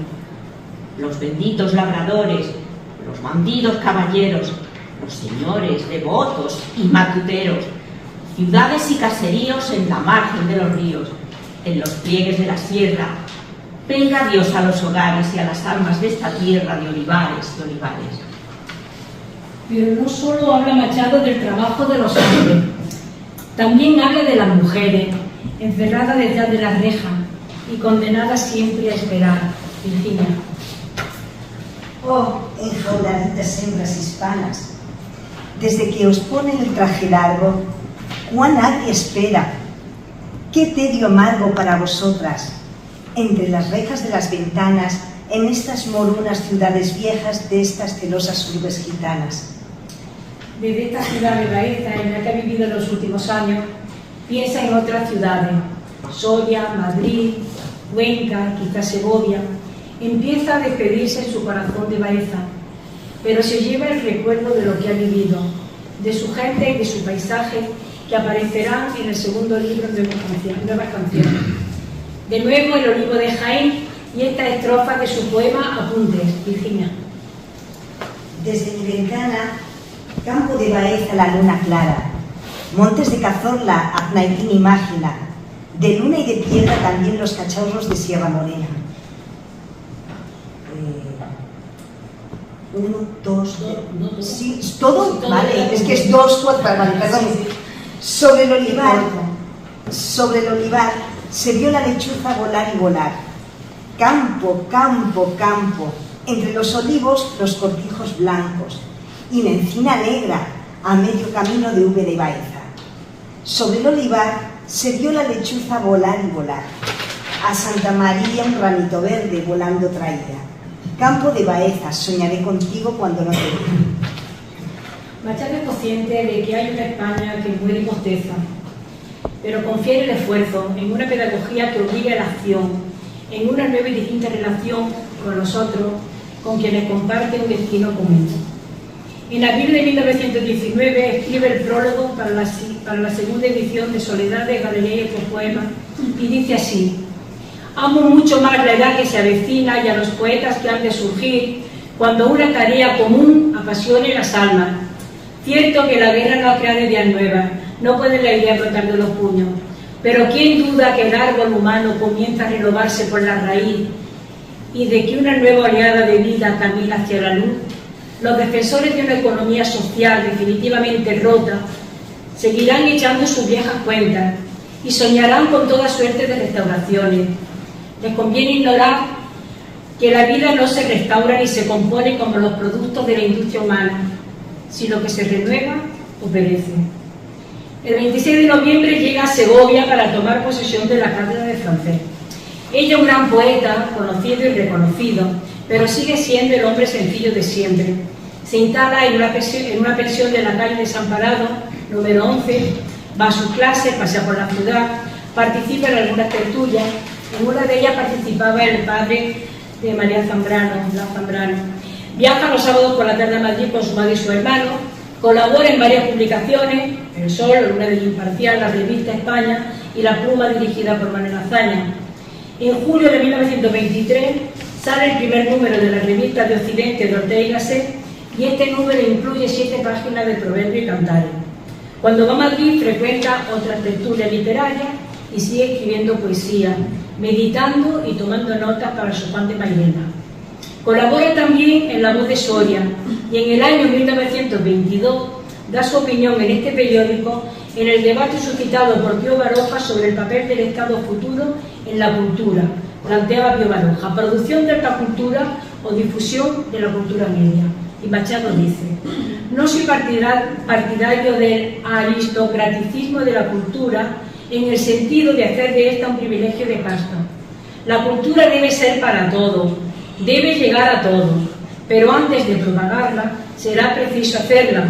Los benditos labradores, los bandidos caballeros, los señores devotos y matuteros, ciudades y caseríos en la margen de los ríos, en los pliegues de la sierra. Venga Dios a los hogares y a las almas de esta tierra de olivares y olivares.
Pero no solo habla Machado del trabajo de los hombres, también habla de las mujeres, encerradas detrás de las rejas y condenadas siempre a esperar. Virginia.
Oh, enjauladitas hembras hispanas, desde que os ponen el traje largo, cuán nadie espera, qué tedio amargo para vosotras, entre las rejas de las ventanas, en estas morunas ciudades viejas de estas celosas urbes gitanas.
Desde esta ciudad de Baeza, en la que ha vivido en los últimos años, piensa en otras ciudades, Soria, Madrid, Cuenca, quizás Segovia. Empieza a despedirse en su corazón de Baeza, pero se lleva el recuerdo de lo que ha vivido, de su gente y de su paisaje, que aparecerán en el segundo libro de Nuevas Canciones. De nuevo el olivo de Jaén y esta estrofa de su poema Apuntes, Virginia.
Desde mi ventana, campo de Baeza la luna clara, montes de Cazorla, Aznaitín y Mágina, de luna y de piedra también los cachorros de Sierra Morena. 1, 2, sí, todo, vale, es que es 2, 4, vale, perdón. Sobre el olivar se vio la lechuza volar y volar. Campo, campo, campo, entre los olivos los cortijos blancos, y la encina negra a medio camino de V de Baeza. Sobre el olivar se vio la lechuza volar y volar. A Santa María un ramito verde volando traía. Campo de Baeza, soñaré contigo cuando no te vea.
Machado es consciente de que hay una España que muere y bosteza, pero confía en el esfuerzo, en una pedagogía que obliga a la acción, en una nueva y distinta relación con los otros, con quienes comparte un destino común. En abril de 1919 escribe el prólogo para la segunda edición de Soledad de Galería y Poemas y dice así: amo mucho más la edad que se avecina y a los poetas que han de surgir cuando una tarea común apasione las almas. Cierto que la guerra no crea ideas nuevas, no puede la idea brotar de los puños, pero ¿quién duda que el árbol humano comienza a renovarse por la raíz y de que una nueva oleada de vida camina hacia la luz? Los defensores de una economía social definitivamente rota seguirán echando sus viejas cuentas y soñarán con toda suerte de restauraciones. Les conviene ignorar que la vida no se restaura ni se compone como los productos de la industria humana, sino que se renueva o perece. El 26 de noviembre llega a Segovia para tomar posesión de la cátedra de francés. Ella es un gran poeta, conocido y reconocido, pero sigue siendo el hombre sencillo de siempre. Se instala en una pensión de la calle Desamparado, número 11, va a sus clases, pasea por la ciudad, participa en algunas tertulias. En una de ellas participaba el padre de María Zambrano, Blas Zambrano. Viaja los sábados por la tarde a Madrid con su madre y su hermano, colabora en varias publicaciones, El Sol, Luna del Imparcial, la revista España y La Pluma, dirigida por Manuel Azaña. En julio de 1923 sale el primer número de la revista de Occidente de Ortega y Gasset y este número incluye 7 páginas de proverbio y cantares. Cuando va a Madrid frecuenta otras tertulias literarias y sigue escribiendo poesía, meditando y tomando notas para su Juan de Mairena. Colabora también en La Voz de Soria y en el año 1922 da su opinión en este periódico en el debate suscitado por Pío Baroja sobre el papel del Estado futuro en la cultura. Planteaba Pío Baroja: producción de alta cultura o difusión de la cultura media. Y Machado dice: no soy partidario del aristocraticismo de la cultura en el sentido de hacer de esta un privilegio de casta. La cultura debe ser para todos, debe llegar a todos, pero antes de propagarla será preciso hacerla.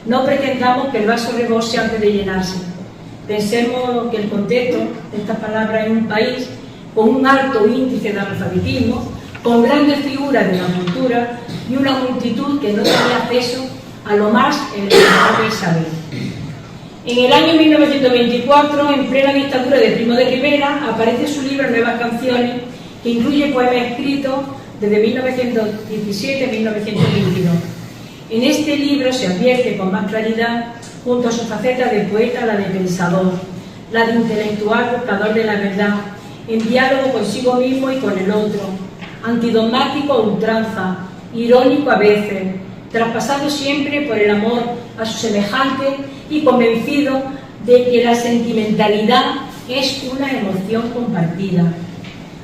No pretendamos que el vaso rebose antes de llenarse. Pensemos que el contexto de esta palabra es un país con un alto índice de analfabetismo, con grandes figuras de la cultura y una multitud que no tenía acceso a lo más elemental del saber. En el año 1924, en plena dictadura de Primo de Rivera, aparece su libro Nuevas Canciones, que incluye poemas escritos desde 1917 a 1922. En este libro se advierte con más claridad, junto a su faceta de poeta, la de pensador, la de intelectual buscador de la verdad, en diálogo consigo mismo y con el otro, antidogmático a ultranza, irónico a veces, traspasado siempre por el amor a su semejante y convencido de que la sentimentalidad es una emoción compartida.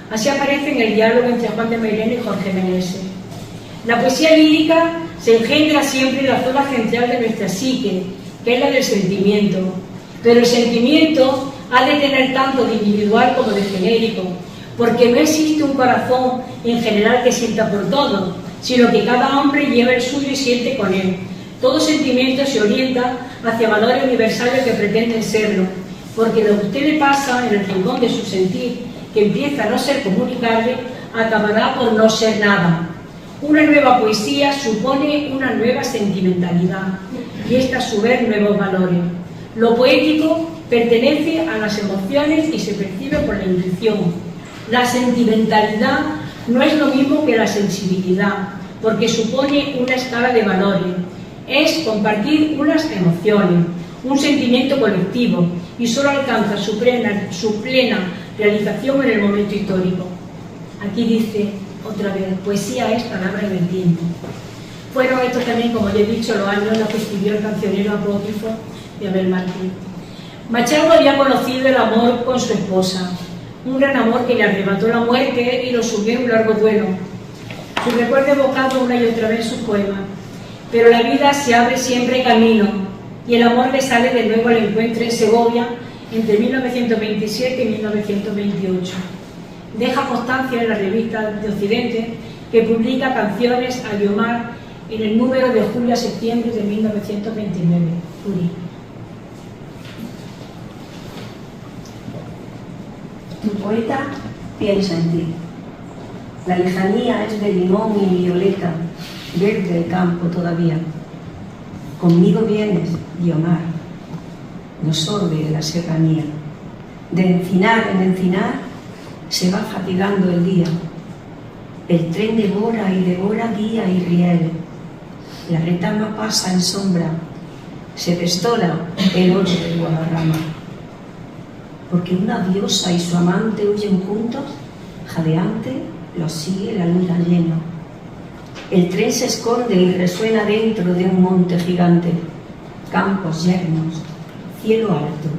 Así aparece en el diálogo entre Juan de Mairena y Jorge Meneses. La poesía lírica Se engendra siempre en la zona central de nuestra psique, que es la del sentimiento. Pero el sentimiento ha de tener tanto de individual como de genérico, porque no existe un corazón en general que sienta por todo, sino que cada hombre lleva el suyo y siente con él. Todo sentimiento se orienta hacia valores universales que pretenden serlo, porque lo que a usted le pasa en el rincón de su sentir, que empieza a no ser comunicable, acabará por no ser nada. Una nueva poesía supone una nueva sentimentalidad, y esta a su vez nuevos valores. Lo poético pertenece a las emociones y se percibe por la intuición. La sentimentalidad no es lo mismo que la sensibilidad, porque supone una escala de valores. Es compartir unas emociones, un sentimiento colectivo, y solo alcanza su plena realización en el momento histórico. Aquí dice otra vez, poesía es palabra y vertiente. Fueron estos también, como ya he dicho, los años en los que escribió el cancionero apócrifo de Abel Martín. Machado había conocido el amor con su esposa, un gran amor que le arrebató la muerte y lo sumió en un largo duelo. Su recuerdo evocado una y otra vez en sus poemas, pero la vida se abre siempre camino y el amor le sale de nuevo al encuentro en Segovia entre 1927 y 1928. Deja constancia en la revista de Occidente, que publica canciones a Guiomar en el número de julio a septiembre de 1929. Uri.
Tu poeta piensa en ti. La lejanía es de limón y violeta, verde el campo todavía. Conmigo vienes, Guiomar, nos sorbe de la serranía. De encinar en encinar se va fatigando el día. El tren devora y devora guía y riel. La retama pasa en sombra, se desdora el oro del Guadarrama. Porque una diosa y su amante huyen juntos, jadeante los sigue la luna llena. El tren se esconde y resuena dentro de un monte gigante, campos yermos, cielo alto.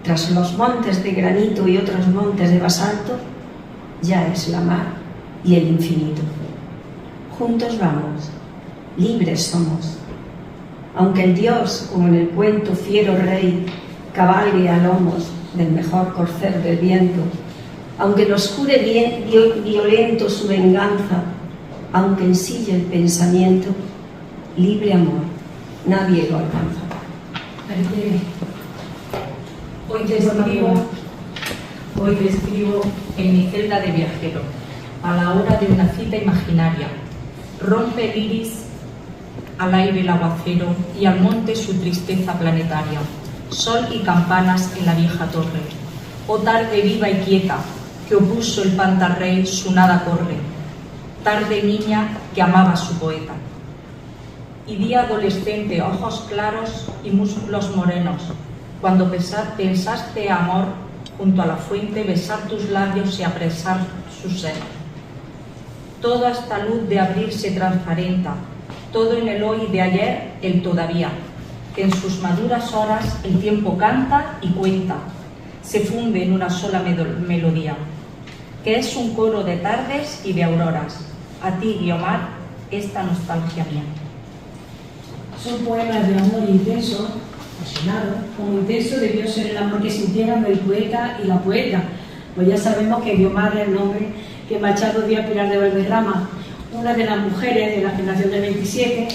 Tras los montes de granito y otros montes de basalto, ya es la mar y el infinito. Juntos vamos, libres somos. Aunque el dios, como en el cuento fiero rey, cabalgue a lomos del mejor corcel del viento, aunque nos jure violento su venganza, aunque ensille el pensamiento, libre amor, nadie lo alcanza.
Hoy te escribo en mi celda de viajero, a la hora de una cita imaginaria. Rompe el iris al aire el aguacero y al monte su tristeza planetaria. Sol y campanas en la vieja torre. Oh tarde viva y quieta, que opuso el pantarrey su nada corre. Tarde niña que amaba a su poeta. Y día adolescente, ojos claros y músculos morenos, cuando pensaste amor, junto a la fuente, besar tus labios y apresar sus senos. Toda esta luz de abril se transparenta, todo en el hoy de ayer, el todavía, que en sus maduras horas el tiempo canta y cuenta, se funde en una sola melodía, que es un coro de tardes y de auroras. A ti, Guiomar, esta nostalgia mía.
Son poemas de amor intenso, apasionado. Como intenso debió ser el amor que sintieron el poeta y la poeta, pues ya sabemos que Guiomar es el nombre que Machado dio a Pilar de Valderrama, una de las mujeres de la generación del 27,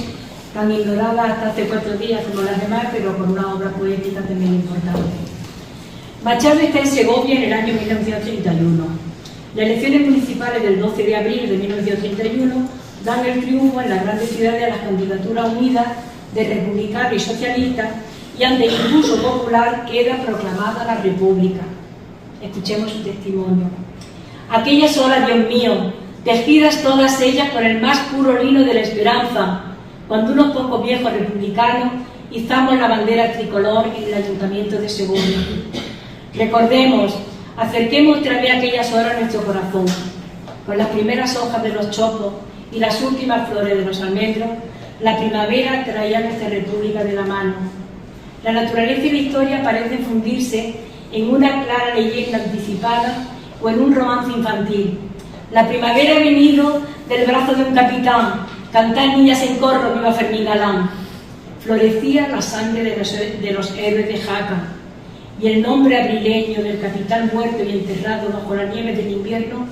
tan ignorada hasta hace 4 días como las demás, pero con una obra poética también importante. Machado está en Segovia en el año 1931. Las elecciones municipales del 12 de abril de 1931 dan el triunfo en las grandes ciudades a las candidaturas unidas de republicanos y socialistas, y ante el impulso popular queda proclamada la República. Escuchemos su testimonio. Aquellas horas, Dios mío, tejidas todas ellas con el más puro lino de la esperanza, cuando unos pocos viejos republicanos izamos la bandera tricolor en el Ayuntamiento de Segovia. Recordemos, acerquemos otra vez aquellas horas a nuestro corazón, con las primeras hojas de los chopos y las últimas flores de los almendros. La primavera traía a nuestra república de la mano. La naturaleza y la historia parecen fundirse en una clara leyenda anticipada o en un romance infantil. La primavera ha venido del brazo de un capitán Cantad niñas en corro, viva Fermín Galán. Florecía la sangre de los héroes de Jaca, y el nombre abrileño del capitán muerto y enterrado bajo la nieve del invierno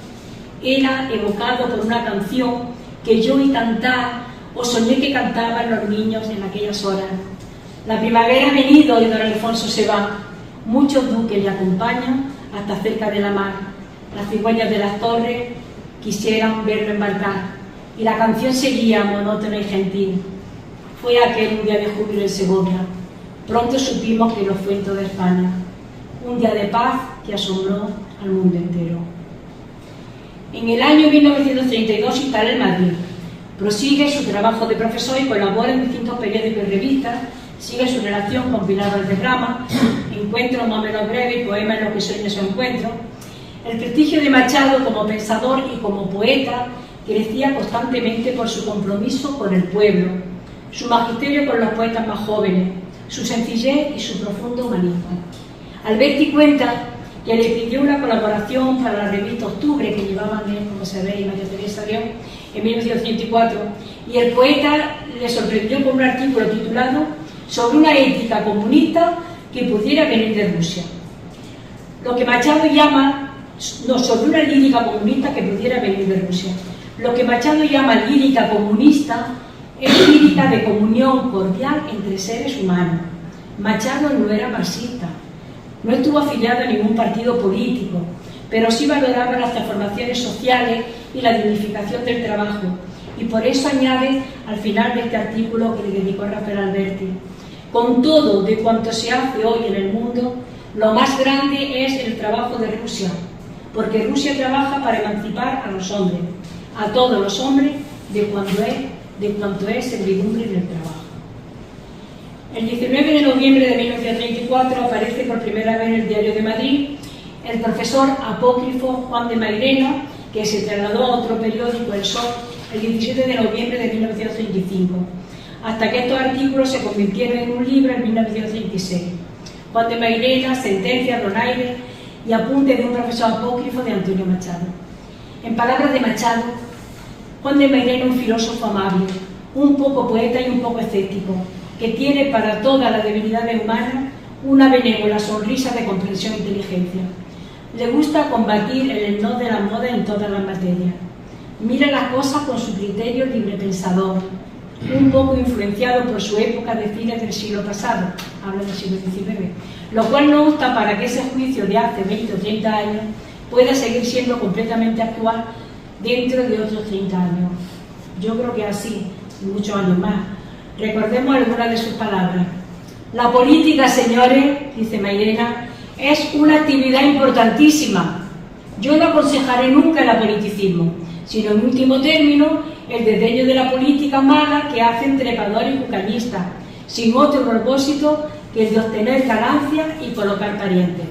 era evocado por una canción que yo oí cantar o soñé que cantaban los niños en aquellas horas. La primavera ha venido y don Alfonso se va. Muchos duques le acompañan hasta cerca de la mar. Las cigüeñas de las torres quisieran verlo embarcar, y la canción seguía monótona y gentil. Fue aquel un día de júbilo en Segovia. Pronto supimos que lo fue en toda España. Un día de paz que asombró al mundo entero. En el año 1932 se instala en Madrid. Prosigue su trabajo de profesor y colabora en distintos periódicos y revistas. Sigue su relación con Pilar Valderrama, encuentros más o menos breves y poemas en los que sueña su encuentro. El prestigio de Machado como pensador y como poeta crecía constantemente por su compromiso con el pueblo, su magisterio con los poetas más jóvenes, su sencillez y su profundo humanismo. Alberti cuenta que le pidió una colaboración para la revista Octubre, que llevaban, como sabéis, María Teresa León, en 1984, y el poeta le sorprendió con un artículo titulado sobre una ética comunista que pudiera venir de Rusia. Lo que Machado llama, no, sobre una lírica comunista que pudiera venir de Rusia. Lo que Machado llama lírica comunista es lírica de comunión cordial entre seres humanos. Machado no era marxista, no estuvo afiliado a ningún partido político, pero sí valoraba las transformaciones sociales y la dignificación del trabajo, y por eso añade al final de este artículo que le dedicó Rafael Alberti: con todo de cuanto se hace hoy en el mundo, lo más grande es el trabajo de Rusia, porque Rusia trabaja para emancipar a los hombres, a todos los hombres, de cuanto es servidumbre del trabajo. El 19 de noviembre de 1934 aparece por primera vez en el Diario de Madrid el profesor apócrifo Juan de Mairena, que se trasladó a otro periódico, El Sol, el 17 de noviembre de 1935, hasta que estos artículos se convirtieron en un libro en 1936. Juan de Mairena, Sentencias, Donaire y Apuntes de un profesor apócrifo de Antonio Machado. En palabras de Machado, Juan de Mairena, un filósofo amable, un poco poeta y un poco escéptico, que tiene para todas las debilidades humanas una benévola sonrisa de comprensión e inteligencia. Le gusta combatir el no de la moda en todas las materias. Mira las cosas con su criterio librepensador, un poco influenciado por su época de fines del siglo pasado, habla del siglo XIX, lo cual no obsta para que ese juicio de hace 20 o 30 años pueda seguir siendo completamente actual dentro de otros 30 años. Yo creo que así, y muchos años más. Recordemos algunas de sus palabras. La política, señores, dice Mairena, es una actividad importantísima. Yo no aconsejaré nunca el apoliticismo, sino en último término el desdeño de la política mala que hacen trepadores y cucañistas, sin otro propósito que el de obtener ganancias y colocar parientes.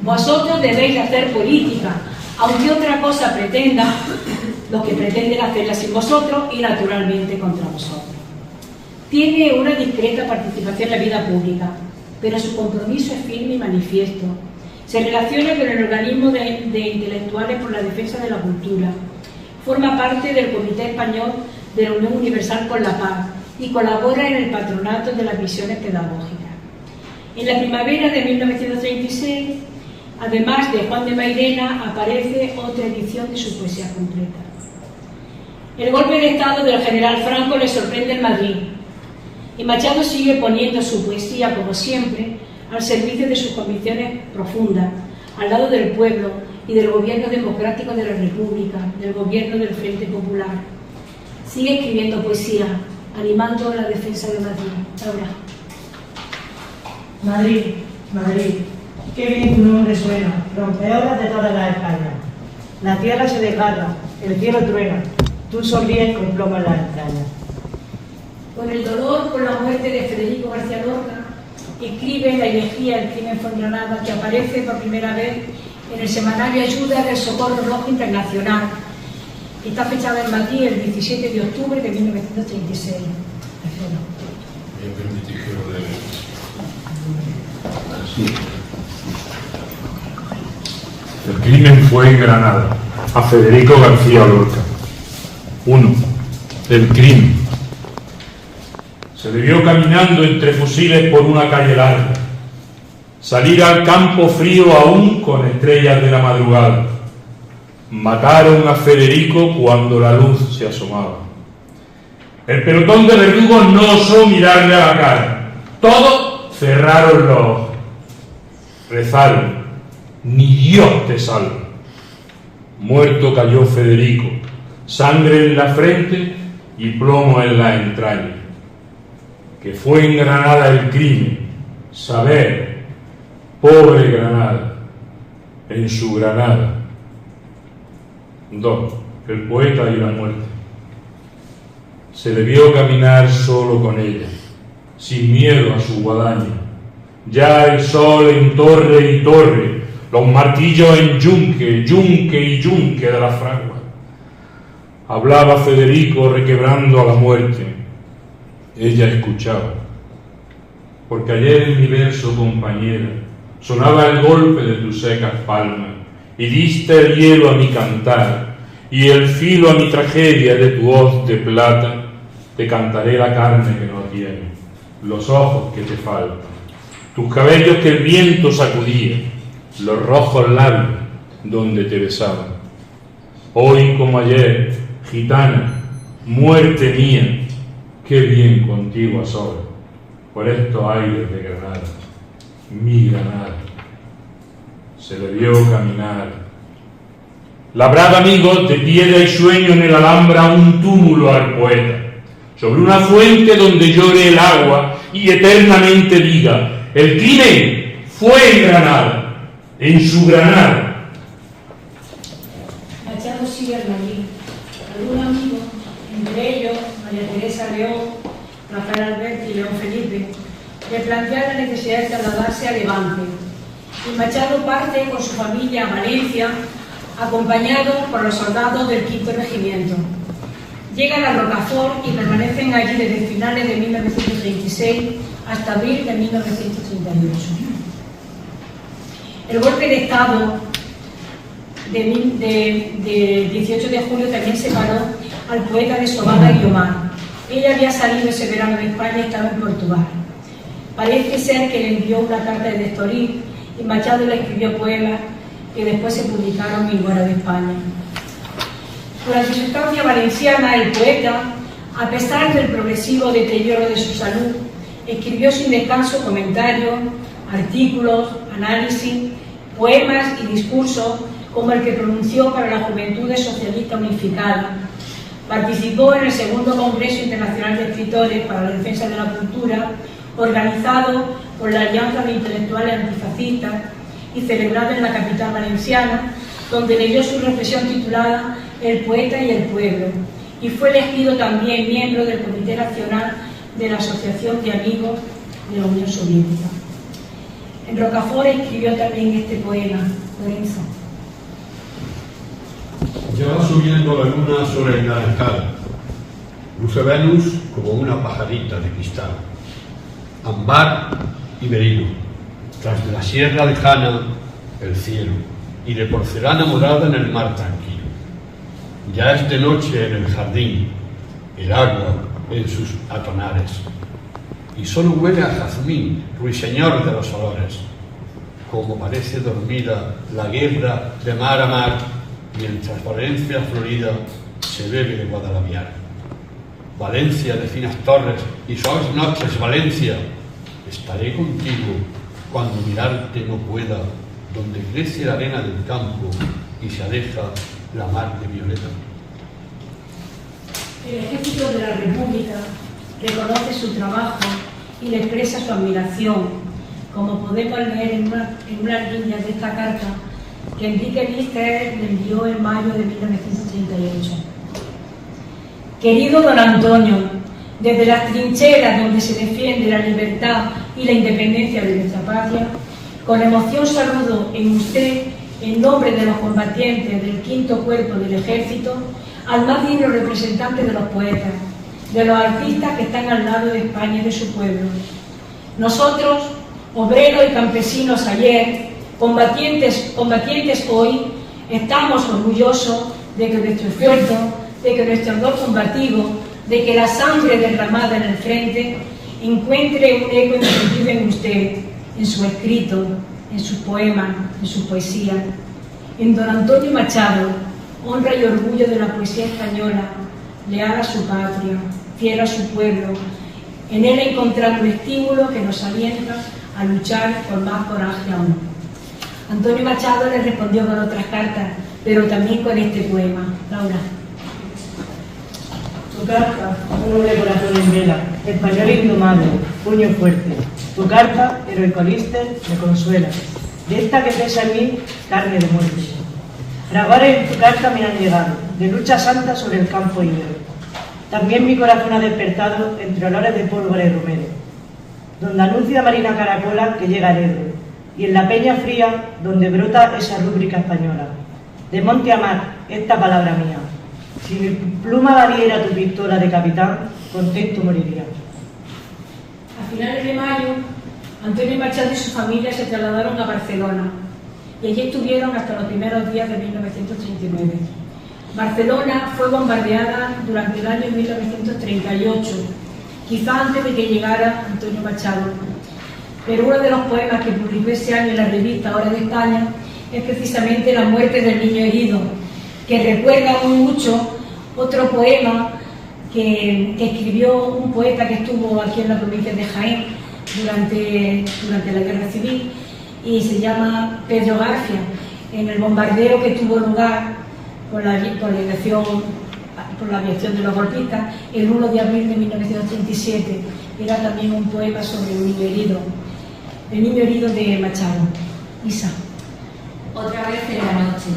Vosotros debéis hacer política, aunque otra cosa pretenda, los que pretenden hacerla sin vosotros y naturalmente contra vosotros. Tiene una discreta participación en la vida pública, pero su compromiso es firme y manifiesto. Se relaciona con el organismo de intelectuales por la defensa de la cultura. Forma parte del Comité Español de la Unión Universal por la Paz y colabora en el patronato de las misiones pedagógicas. En la primavera de 1936, además de Juan de Mairena, aparece otra edición de su poesía completa. El golpe de Estado del general Franco le sorprende en Madrid, y Machado sigue poniendo su poesía, como siempre, al servicio de sus convicciones profundas, al lado del pueblo y del gobierno democrático de la República, del gobierno del Frente Popular. Sigue escribiendo poesía, animando la defensa de Madrid. Ahora.
Madrid, Madrid, qué bien tu nombre suena, rompeolas de toda la España. La tierra se desgarra, el cielo truena, tú sonríes con plomo en las entrañas.
Con el dolor por la muerte de Federico García Lorca, escribe la elegía El crimen fue en Granada, que aparece por primera vez en el semanario Ayuda del Socorro Rojo Internacional. Está fechada en Madrid el 17 de octubre de 1936.
El crimen fue en Granada, a Federico García Lorca. 1. del crimen. Se le vio caminando entre fusiles por una calle larga, salir al campo frío aún con estrellas de la madrugada. Mataron a Federico cuando la luz se asomaba. El pelotón de verdugos no osó mirarle a la cara. Todos cerraron los ojos. Rezaron: ni Dios te salve. Muerto cayó Federico, sangre en la frente y plomo en la entraña. Que fue en Granada el crimen, saber, pobre Granada, en su Granada. 2. El poeta y la muerte. Se le vio caminar solo con ella, sin miedo a su guadaña. Ya el sol en torre y torre, los martillos en yunque, yunque y yunque de la fragua. Hablaba Federico requebrando a la muerte. Ella escuchaba. Porque ayer en mi verso, compañera, sonaba el golpe de tus secas palmas, y diste el hielo a mi cantar, y el filo a mi tragedia de tu hoz de plata. Te cantaré la carne que no tienes, los ojos que te faltan, tus cabellos que el viento sacudía, los rojos labios donde te besaba. Hoy como ayer, gitana, muerte mía, qué bien contigo a solas, por estos aires de Granada, mi Granada. Se le vio caminar. Labrad, amigos, de piedra y sueño en el Alhambra un túmulo al poeta, sobre una fuente donde llore el agua y eternamente diga: el crimen fue en Granada, en su Granada.
Machado sigue allí. Algún amigo, entre ellos María Teresa León, Rafael Alberti y León Felipe, le plantea la necesidad de trasladarse a Levante. Y Machado parte con su familia a Valencia, acompañado por los soldados del 5º Regimiento. Llegan a Rocafort y permanecen allí desde finales de 1936 hasta abril de 1938. El golpe de Estado de 18 de julio también separó al poeta de Sobada y Guiomar. Ella había salido ese verano de España y estaba en Portugal. Parece ser que le envió una carta de Estoril y Machado le escribió poemas que después se publicaron en Fuera de España. Durante su estancia valenciana, el poeta, a pesar del progresivo deterioro de su salud, escribió sin descanso comentarios, artículos, análisis, poemas y discursos como el que pronunció para la Juventudes Socialista Unificada. Participó en el segundo Congreso Internacional de Escritores para la Defensa de la Cultura, organizado por la Alianza de Intelectuales Antifascistas y celebrado en la capital valenciana, donde leyó su reflexión titulada El poeta y el pueblo, y fue elegido también miembro del Comité Nacional de la Asociación de Amigos de la Unión Soviética. En Rocafort escribió también este poema. Lorenzo.
Ya va subiendo la luna sobre el naranjal, luce Venus como una pajarita de cristal, ámbar y merino, tras de la sierra lejana el cielo, y de porcelana morada en el mar tranquilo. Ya es de noche en el jardín, el agua en sus atonares, y solo huele a jazmín, ruiseñor de los olores, como parece dormida la guerra de mar a mar, mientras Valencia florida se bebe de Guadalaviar. Valencia de finas torres y suaves noches, Valencia, estaré contigo cuando mirarte no pueda, donde crece la arena del campo y se aleja la mar de violeta.
El Ejército de la República reconoce su trabajo y le expresa su admiración, como podemos leer en unas líneas de esta carta que Enrique Lister le envió en mayo de 1938. Querido don Antonio, desde las trincheras donde se defiende la libertad y la independencia de nuestra patria, con emoción saludo en usted, en nombre de los combatientes del 5º Cuerpo del Ejército, al más digno representante de los poetas, de los artistas que están al lado de España y de su pueblo. Nosotros, obreros y campesinos ayer, combatientes hoy, estamos orgullosos de que nuestro esfuerzo, de que nuestro ardor combativo, de que la sangre derramada en el frente encuentre un eco indiscutible en usted, en su escrito, en sus poemas, en su poesía. En don Antonio Machado, honra y orgullo de la poesía española, leal a su patria, fiel a su pueblo. En él encontramos un estímulo que nos alienta a luchar con más coraje aún. Antonio Machado le respondió con otras cartas, pero también con este poema. Laura.
Tu carta, un noble corazón en vela, español indomable, puño fuerte. Tu carta, heroicoliste, me consuela. De esta que pesa en mí, carne de muerte. Fraguares en tu carta me han llegado, de lucha santa sobre el campo ibero. También mi corazón ha despertado entre olores de pólvora y romero, donde anuncia Marina Caracola que llega el Ebro, y en la peña fría donde brota esa rúbrica española. De monte a mar, esta palabra mía. Si mi pluma valiera tu pistola de capitán, contento moriría.
A finales de mayo, Antonio Machado y su familia se trasladaron a Barcelona y allí estuvieron hasta los primeros días de 1939. Barcelona fue bombardeada durante el año 1938, quizá antes de que llegara Antonio Machado. Pero uno de los poemas que publicó ese año en la revista Hora de España es precisamente La muerte del niño herido, que recuerda muy mucho otro poema que escribió un poeta que estuvo aquí en la provincia de Jaén durante la Guerra Civil, y se llama Pedro García, en el bombardeo que tuvo lugar por la aviación de los golpistas el 1 de abril de 1937. Era también un poema sobre un niño herido, el niño herido de Machado. Isa.
Otra vez en la noche.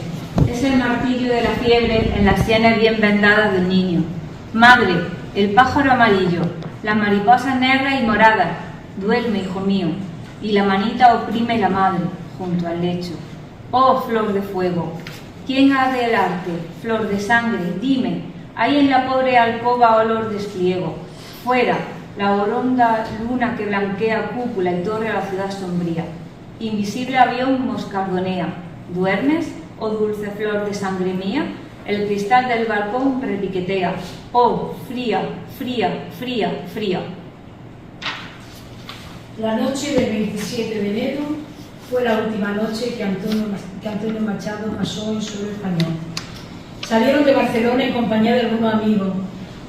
Es el martillo de la fiebre en las sienes bien vendadas del niño. Madre, el pájaro amarillo, las mariposas negras y moradas. Duerme, hijo mío. Y la manita oprime la madre junto al lecho. Oh, flor de fuego, ¿quién ha de helarte? Flor de sangre, dime, hay en la pobre alcoba olor de espliego. Fuera, la oronda luna que blanquea cúpula y torre a la ciudad sombría. Invisible avión moscardonea. ¿Duermes, oh dulce flor de sangre mía? El cristal del balcón repiquetea. Oh, fría, fría, fría, fría.
La noche del 27 de enero fue la última noche que Antonio Machado pasó en suelo español. Salieron de Barcelona en compañía de algunos amigos,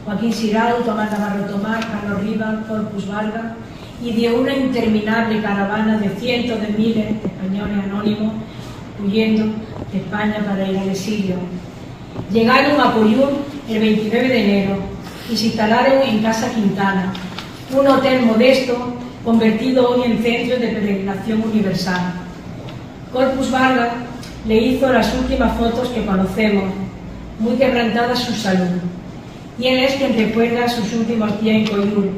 Joaquín Sirau, Tomás Navarro Tomás, Carlos Rivas, Corpus Vargas, y de una interminable caravana de cientos de miles de españoles anónimos huyendo de España para ir al exilio. Llegaron a Coyún el 29 de enero y se instalaron en Casa Quintana, un hotel modesto convertido hoy en centro de peregrinación universal. Corpus Vargas le hizo las últimas fotos que conocemos, muy quebrantada su salud, y él es quien recuerda sus últimos días en Coyún,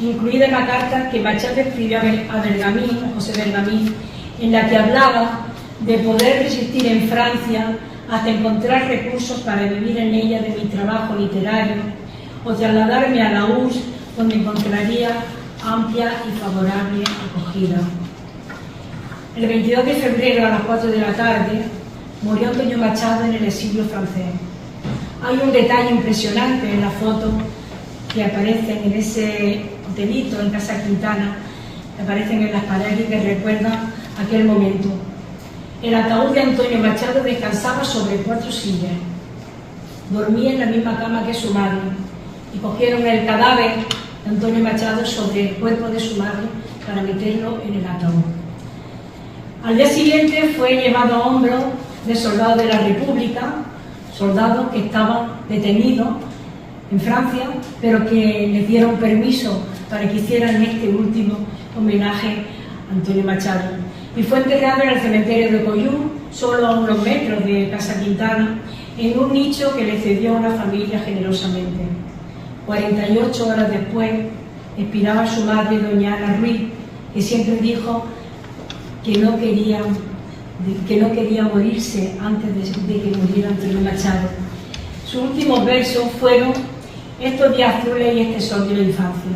incluida la carta que Machado escribió a Bergamín, a José Bergamín, en la que hablaba de poder resistir en Francia hasta encontrar recursos para vivir en ella de mi trabajo literario o trasladarme a la URSS, donde encontraría amplia y favorable acogida. El 22 de febrero a las 4 de la tarde murió Antonio Machado en el exilio francés. Hay un detalle impresionante en la foto que aparecen en ese hotelito en Casa Quintana, que aparecen en las paredes y que recuerdan aquel momento. El ataúd de Antonio Machado descansaba sobre 4 sillas. Dormía en la misma cama que su madre y cogieron el cadáver de Antonio Machado sobre el cuerpo de su madre para meterlo en el ataúd. Al día siguiente fue llevado a hombros de soldados de la República, soldados que estaban detenidos en Francia, pero que les dieron permiso para que hicieran este último homenaje a Antonio Machado. Y fue enterrado en el cementerio de Coyún, solo a unos metros de Casa Quintana, en un nicho que le cedió una familia generosamente. 48 horas después expiraba su madre, doña Ana Ruiz, que siempre dijo que no quería morirse antes de que muriera Antonio Machado. Sus últimos versos fueron estos días azules y este sol de la infancia.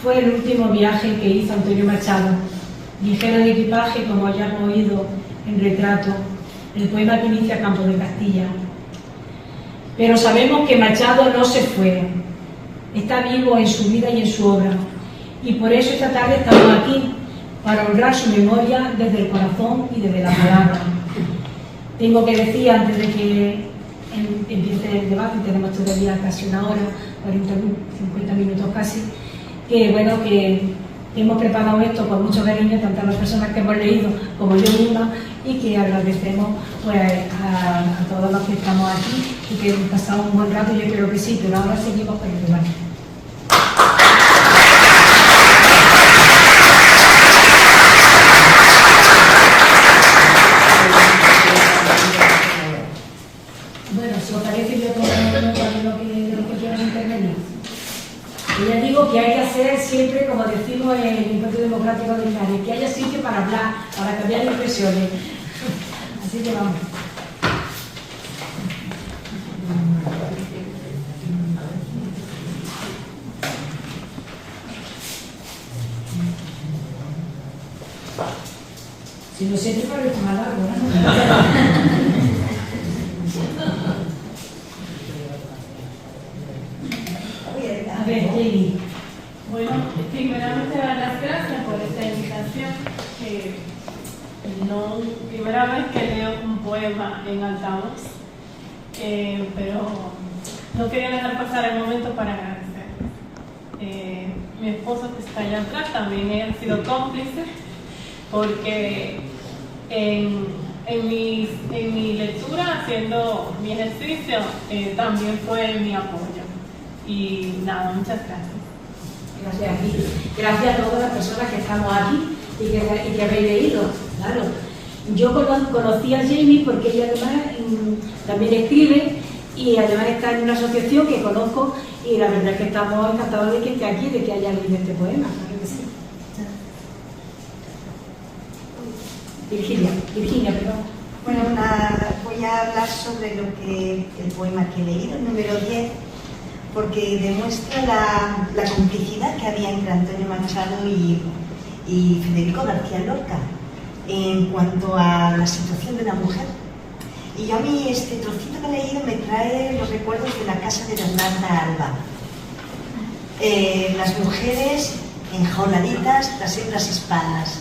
Fue el último viaje que hizo Antonio Machado, ligero de equipaje, como ya hemos oído en Retrato, el poema que inicia Campos de Castilla. Pero sabemos que Machado no se fue, está vivo en su vida y en su obra, y por eso esta tarde estamos aquí, para honrar su memoria desde el corazón y desde la palabra. Tengo que decir, antes de que empiece el debate, tenemos todavía casi una hora, 50 minutos casi, que bueno, que hemos preparado esto con mucho cariño, tanto a las personas que hemos leído como yo misma, y que agradecemos pues, a todos los que estamos aquí y que hemos pasado un buen rato. Yo creo que sí, pero ahora seguimos con el debate. Bueno, si os parece, yo tomo lo que quieran intervenir. Y ya digo que hay que hacer siempre, como decimos en el Partido Democrático de Linares, que haya sitio para hablar, para cambiar impresiones. Así que vamos. Si lo siento, parece más largo, ¿no? A ver, Jenny.
Bueno, primeramente dar las gracias por esta invitación, que no primera vez que leo un poema en altavoz, pero no quería dejar pasar el momento para agradecer. Mi esposo, que está allá atrás, también ha sido cómplice, porque en mi lectura, haciendo mi ejercicio, también fue mi apoyo. Y nada, muchas gracias.
Gracias a ti. Gracias a todas las personas que estamos aquí y que habéis leído. Claro. Yo conocí a Jamie porque ella además también escribe y además está en una asociación que conozco, y la verdad es que estamos encantados de que esté aquí, de que haya leído este poema. Claro que sí. Virginia, perdón.
Bueno, voy a hablar sobre el poema que he leído, el número 10, porque demuestra la complicidad que había entre Antonio Machado y Federico García Lorca en cuanto a la situación de la mujer. Y a mí este trocito que he leído me trae los recuerdos de la casa de Bernarda Alba. Las mujeres enjauladitas, las hembras hispanas.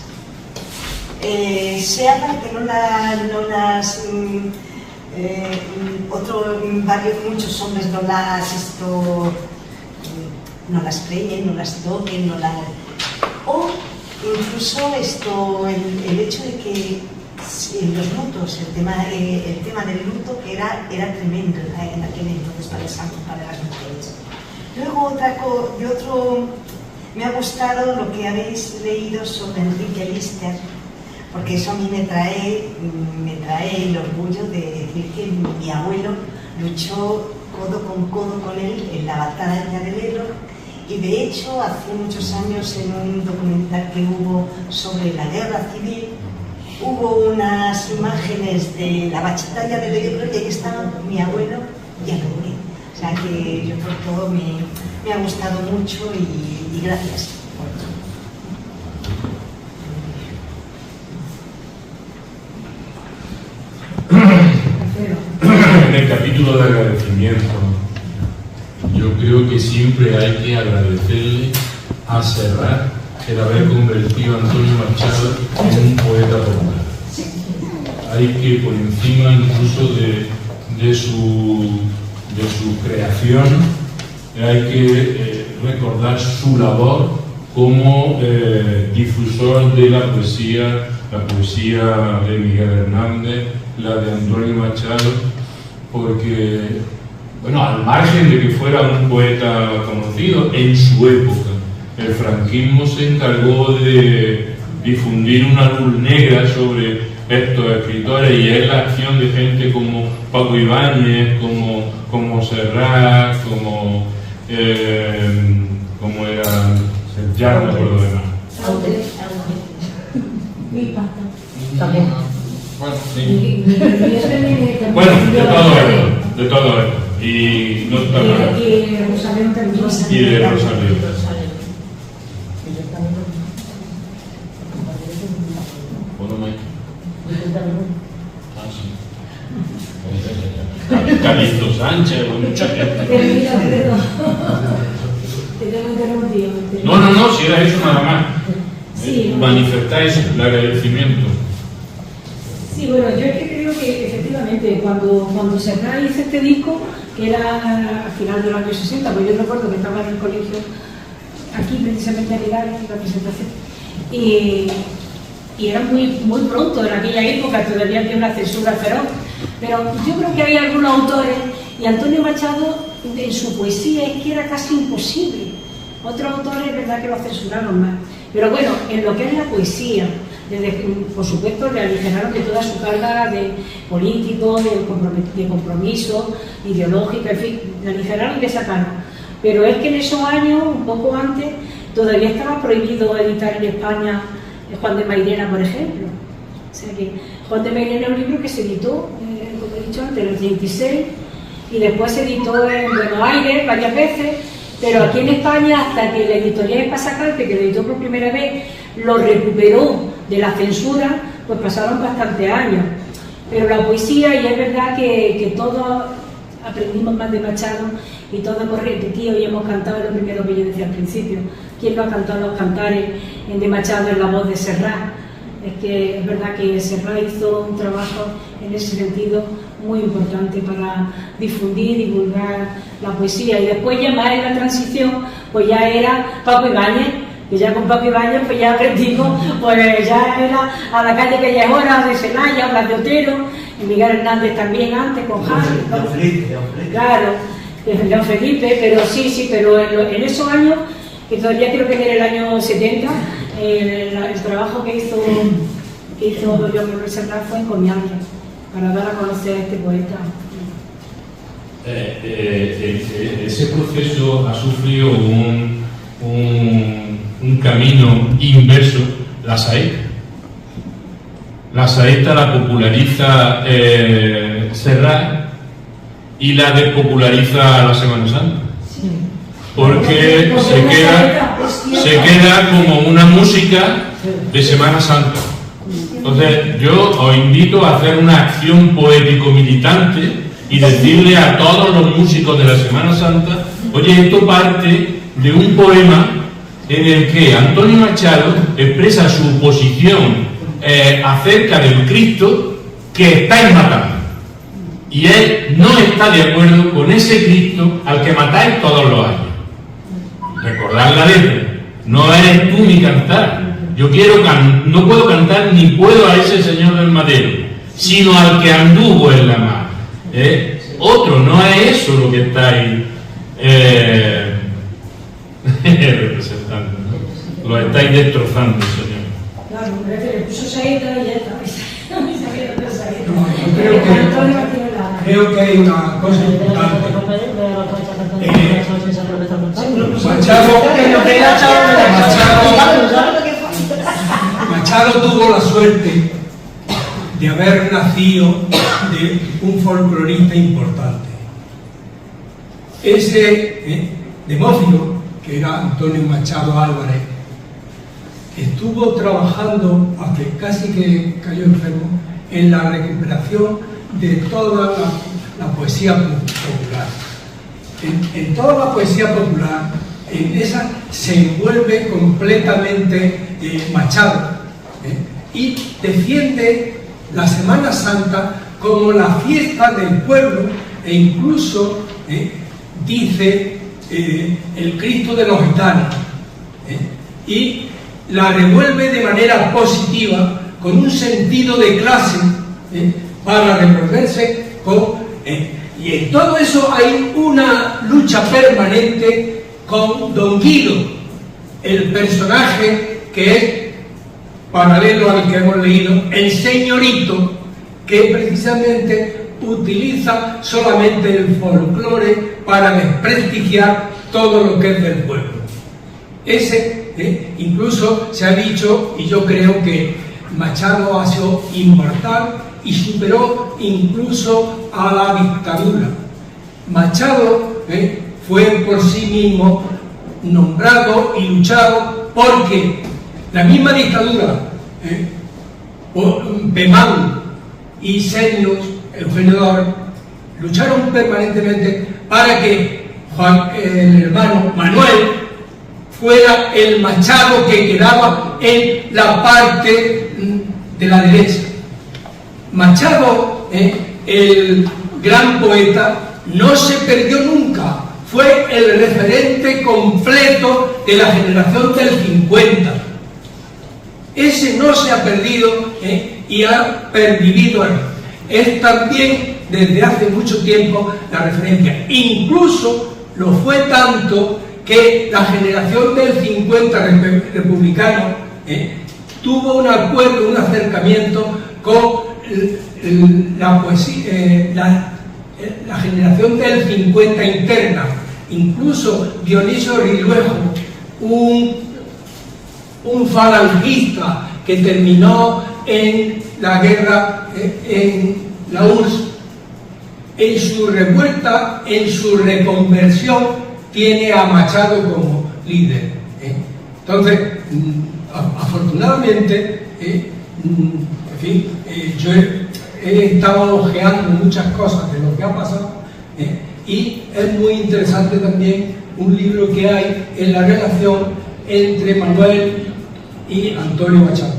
Se habla que muchos hombres no las preñen, no las toquen, o incluso el hecho de que los lutos, el tema del luto que era tremendo en aquel entonces para las mujeres. Luego me ha gustado lo que habéis leído sobre Enrique Lister, porque eso a mí me trae el orgullo de decir que mi abuelo luchó codo con él en la batalla del Ebro, y de hecho hace muchos años en un documental que hubo sobre la guerra civil hubo unas imágenes de la batalla del Ebro y ahí estaba mi abuelo y a dormir. O sea que yo por todo me ha gustado mucho y gracias.
En el capítulo de agradecimiento, yo creo que siempre hay que agradecerle a Serrat el haber convertido a Antonio Machado en un poeta popular. Hay que, por encima incluso de su creación, hay que recordar su labor como difusor de la poesía de Miguel Hernández, la de Antonio Machado, porque, bueno, al margen de que fuera un poeta conocido en su época, el franquismo se encargó de difundir una luz negra sobre estos escritores, y es la acción de gente como Paco Ibáñez, como Serrat, como era ya no me acuerdo de nada. Bueno, de todo esto. Y no está mal.
Y de Rosalén también.
Y de Rosalén. Bueno, Mike. Ah, sí.
Calixto Sánchez, mucha gente. No, si era eso nada más.
Sí,
manifestáis el agradecimiento.
Sí, bueno, yo es que creo que efectivamente cuando Serrat hizo este disco, que era al final de los años 60, pues yo recuerdo que estaba en el colegio, aquí precisamente en Linares, en la presentación, y era muy pronto, en aquella época todavía había una censura feroz, pero yo creo que hay algunos autores, y Antonio Machado en su poesía es que era casi imposible. Otros autores es verdad que lo censuraron más, pero bueno, en lo que es la poesía, por supuesto le aligeraron de toda su carga de político, de compromiso, ideológico, en fin, le aligeraron de esa carga. Pero es que en esos años, un poco antes, todavía estaba prohibido editar en España Juan de Mairena, por ejemplo. O sea que Juan de Mairena es un libro que se editó, como he dicho antes, en el 36, y después se editó en Buenos Aires varias veces, pero aquí en España, hasta que la editorial Espasacarte, que lo editó por primera vez, lo recuperó de la censura, pues pasaron bastantes años. Pero la poesía, y es verdad que todos aprendimos más de Machado y todos hemos repetido y hemos cantado lo primero que yo decía al principio. ¿Quién no ha cantado los cantares de Machado en la voz de Serrat? Es que es verdad que Serrat hizo un trabajo en ese sentido muy importante para difundir, divulgar la poesía. Y después ya más en la transición, pues ya era Paco Ibáñez, que ya con Paco Ibáñez pues ya aprendimos, pues ya era a la calle Callejora de Celaya, Blas de Otero, y Miguel Hernández también antes con Javi. Claro, León Felipe, pero sí, pero en esos años, que todavía creo que era el año 70, el trabajo que hizo Joan Manuel Serrat fue encomiable para dar a conocer a este poeta.
Ese proceso ha sufrido un camino inverso, la saeta. La saeta la populariza Serrat y la despopulariza la Semana Santa. Porque se queda como una música de Semana Santa. Entonces yo os invito a hacer una acción poético-militante y decirle a todos los músicos de la Semana Santa: oye, esto parte de un poema en el que Antonio Machado expresa su posición acerca del Cristo que estáis matando, y él no está de acuerdo con ese Cristo al que matáis todos los años. Recordad la letra: no eres tú mi cantar, yo no puedo cantar ni puedo a ese señor del madero, sino al que anduvo en la mar. Otro, no es eso lo que estáis representando, ¿no? Lo estáis destrozando, señor.
Claro, le puso saeta y ya está.
Creo que hay una cosa importante. Machado tuvo la suerte de haber nacido de un folclorista importante. Ese Demófilo, que era Antonio Machado Álvarez, estuvo trabajando, hasta casi que cayó enfermo, en la recuperación de toda la poesía popular. En toda la poesía popular, en esa se envuelve completamente Machado, y defiende la Semana Santa como la fiesta del pueblo, e incluso dice el Cristo de los gitanos, y la revuelve de manera positiva, con un sentido de clase, para revolverse con... y en todo eso hay una lucha permanente con Don Guido, el personaje que es paralelo al que hemos leído, el señorito, que precisamente utiliza solamente el folclore para desprestigiar todo lo que es del pueblo. Ese, incluso se ha dicho, y yo creo que Machado ha sido inmortal y superó incluso a la dictadura. Machado fue por sí mismo nombrado y luchado porque la misma dictadura, Pemán y Senios, Eugenio Dor, lucharon permanentemente para que el hermano Manuel fuera el Machado que quedaba en la parte de la derecha. Machado, el gran poeta, no se perdió nunca, fue el referente completo de la generación del 50. Ese no se ha perdido y ha pervivido. Es también desde hace mucho tiempo la referencia. Incluso lo fue tanto que la generación del 50 republicano tuvo un acuerdo, un acercamiento con la poesía, la generación del 50 interna. Incluso Dionisio Riluejo, un falangista que terminó en la guerra, en la URSS, en su revuelta, en su reconversión, tiene a Machado como líder. Entonces, afortunadamente, en fin, yo he estado ojeando muchas cosas de lo que ha pasado, y es muy interesante también un libro que hay en la relación entre Manuel y Antonio Machado.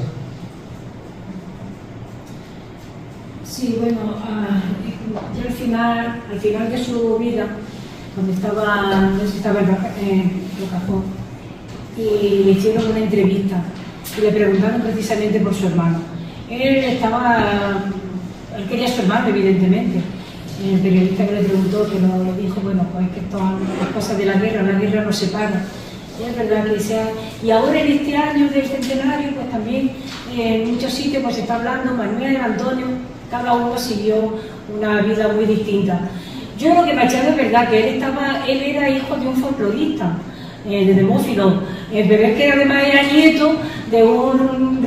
Sí, bueno, ya al final de su vida, cuando estaba en Rocafort, y le hicieron una entrevista y le preguntaron precisamente por su hermano. Él quería a su hermano, evidentemente. El periodista que le preguntó, que lo dijo, bueno, pues es que esto son las cosas de la guerra nos separa. Y es verdad que y ahora en este año del centenario, pues también en muchos sitios pues se está hablando, Manuel, Antonio, cada uno siguió una vida muy distinta. Yo lo que Machado es verdad que él era hijo de un folclorista, de Demófilo, pero es que además era nieto de un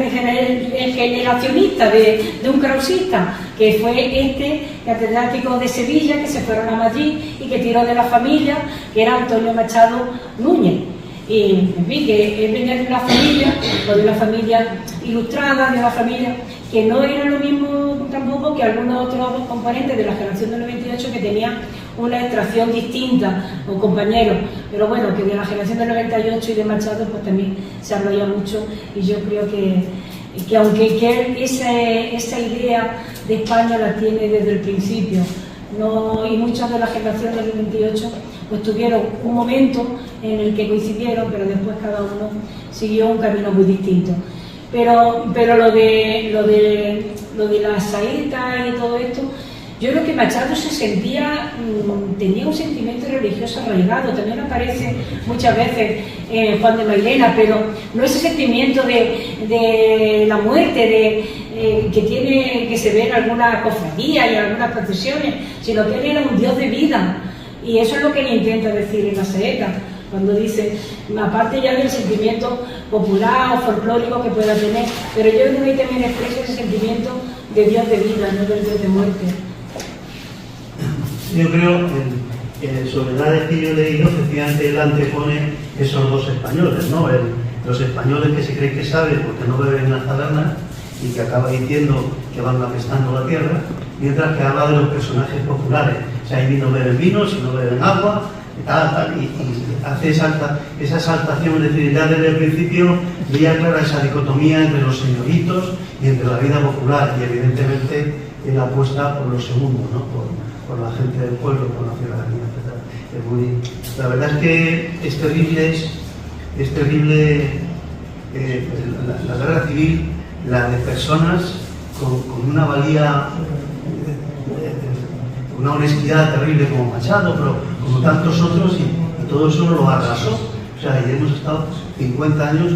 generacionista, de un krausista, que fue catedrático de Sevilla, que se fueron a Madrid y que tiró de la familia, que era Antonio Machado Núñez. Y en fin, que él venía de una familia ilustrada, de una familia que no era lo mismo tampoco que algunos otros componentes de la generación del 98 que tenían una extracción distinta, o compañeros, pero bueno, que de la generación del 98 y de Machado pues también se habla ya mucho, y yo creo que aunque esa idea de España la tiene desde el principio, y muchas de la generación del 98 pues tuvieron un momento en el que coincidieron, pero después cada uno siguió un camino muy distinto. Pero lo de la saeta y todo esto, yo creo que Machado tenía un sentimiento religioso arraigado. También aparece muchas veces Juan de Mairena, pero no ese sentimiento de la muerte, que se ve en algunas cofradías y en algunas procesiones, sino que él era un dios de vida. Y eso es lo que él intenta decir en la saeta, cuando dice, aparte ya del sentimiento popular o folclórico que pueda tener, pero yo creo que también expresa ese sentimiento de Dios de vida, no del Dios de muerte.
Yo creo que en Soledades que yo he leído, efectivamente él antepone esos dos españoles, ¿no? Los españoles que se creen que saben porque no beben en las tabernas y que acaba diciendo que van apestando la tierra, mientras que habla de los personajes populares. O sea, ahí no beben vino, si no beben agua, y hace esa exaltación. Es decir, ya desde el principio veía clara esa dicotomía entre los señoritos y entre la vida popular, y evidentemente él apuesta por lo segundo, ¿no? Por la gente del pueblo, por la ciudadanía, etc. La verdad es que es terrible la guerra civil, la de personas con una valía, una honestidad terrible como Machado, pero como tantos otros, y todo eso lo arrasó. O sea, y hemos estado 50 años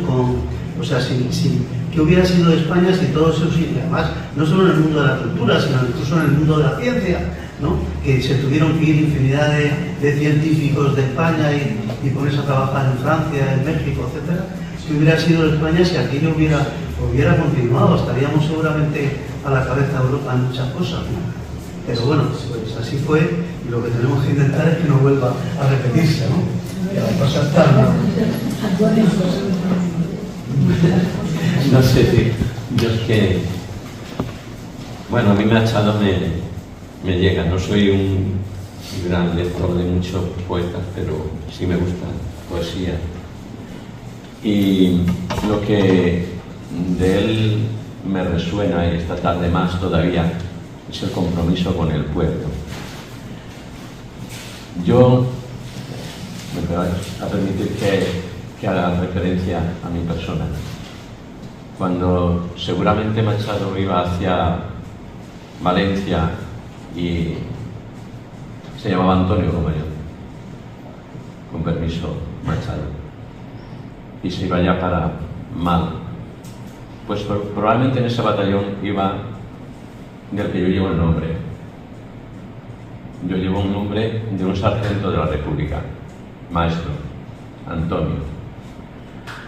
¿qué hubiera sido de España si todo eso, y además, no solo en el mundo de la cultura, sino incluso en el mundo de la ciencia, ¿no? Que se tuvieron que ir infinidad de científicos de España y ponerse a trabajar en Francia, en México, etcétera. ¿Qué hubiera sido de España si aquello hubiera continuado? Estaríamos seguramente a la cabeza de Europa en muchas cosas, ¿no? Pero bueno, pues así fue, y lo que tenemos que intentar es que no vuelva a repetirse, ¿no? Que la cosa está,
No sé, yo es que, bueno, a mí Machado me llega. No soy un gran lector de muchos poetas, pero sí me gusta poesía. Y lo que de él me resuena, y esta tarde más todavía, es el compromiso con el pueblo. Yo me voy a permitir que haga referencia a mi persona. Cuando seguramente Machado iba hacia Valencia y se llamaba Antonio como yo, con permiso Machado, y se iba ya para Mal, pues probablemente en ese batallón iba del que yo llevo el nombre. Yo llevo un nombre de un sargento de la República, maestro, Antonio.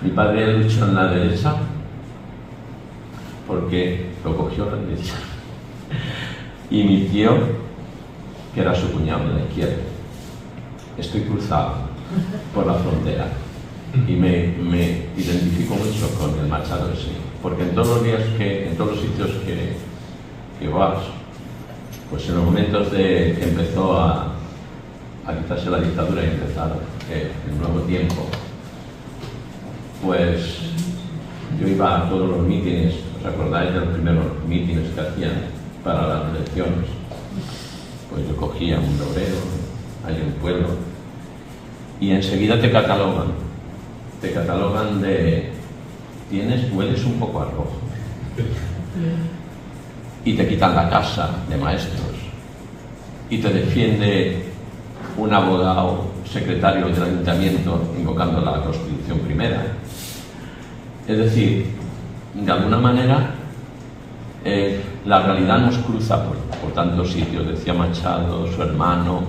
Mi padre luchó en la derecha porque lo cogió la derecha. Y mi tío, que era su cuñado de la izquierda. Estoy cruzado por la frontera y me identifico mucho con el Machado ese, porque en todos los días en todos los sitios que vas, pues en los momentos de que empezó a quitarse la dictadura y empezar el nuevo tiempo, pues yo iba a todos los mítines. ¿Os acordáis de los primeros mítines que hacían para las elecciones? Pues yo cogía un obrero, hay un pueblo, y enseguida te catalogan de hueles un poco a rojo, y te quitan la casa de maestros, y te defiende un abogado secretario del ayuntamiento invocando la Constitución primera. Es decir, de alguna manera la realidad nos cruza por tantos sitios, decía Machado, su hermano,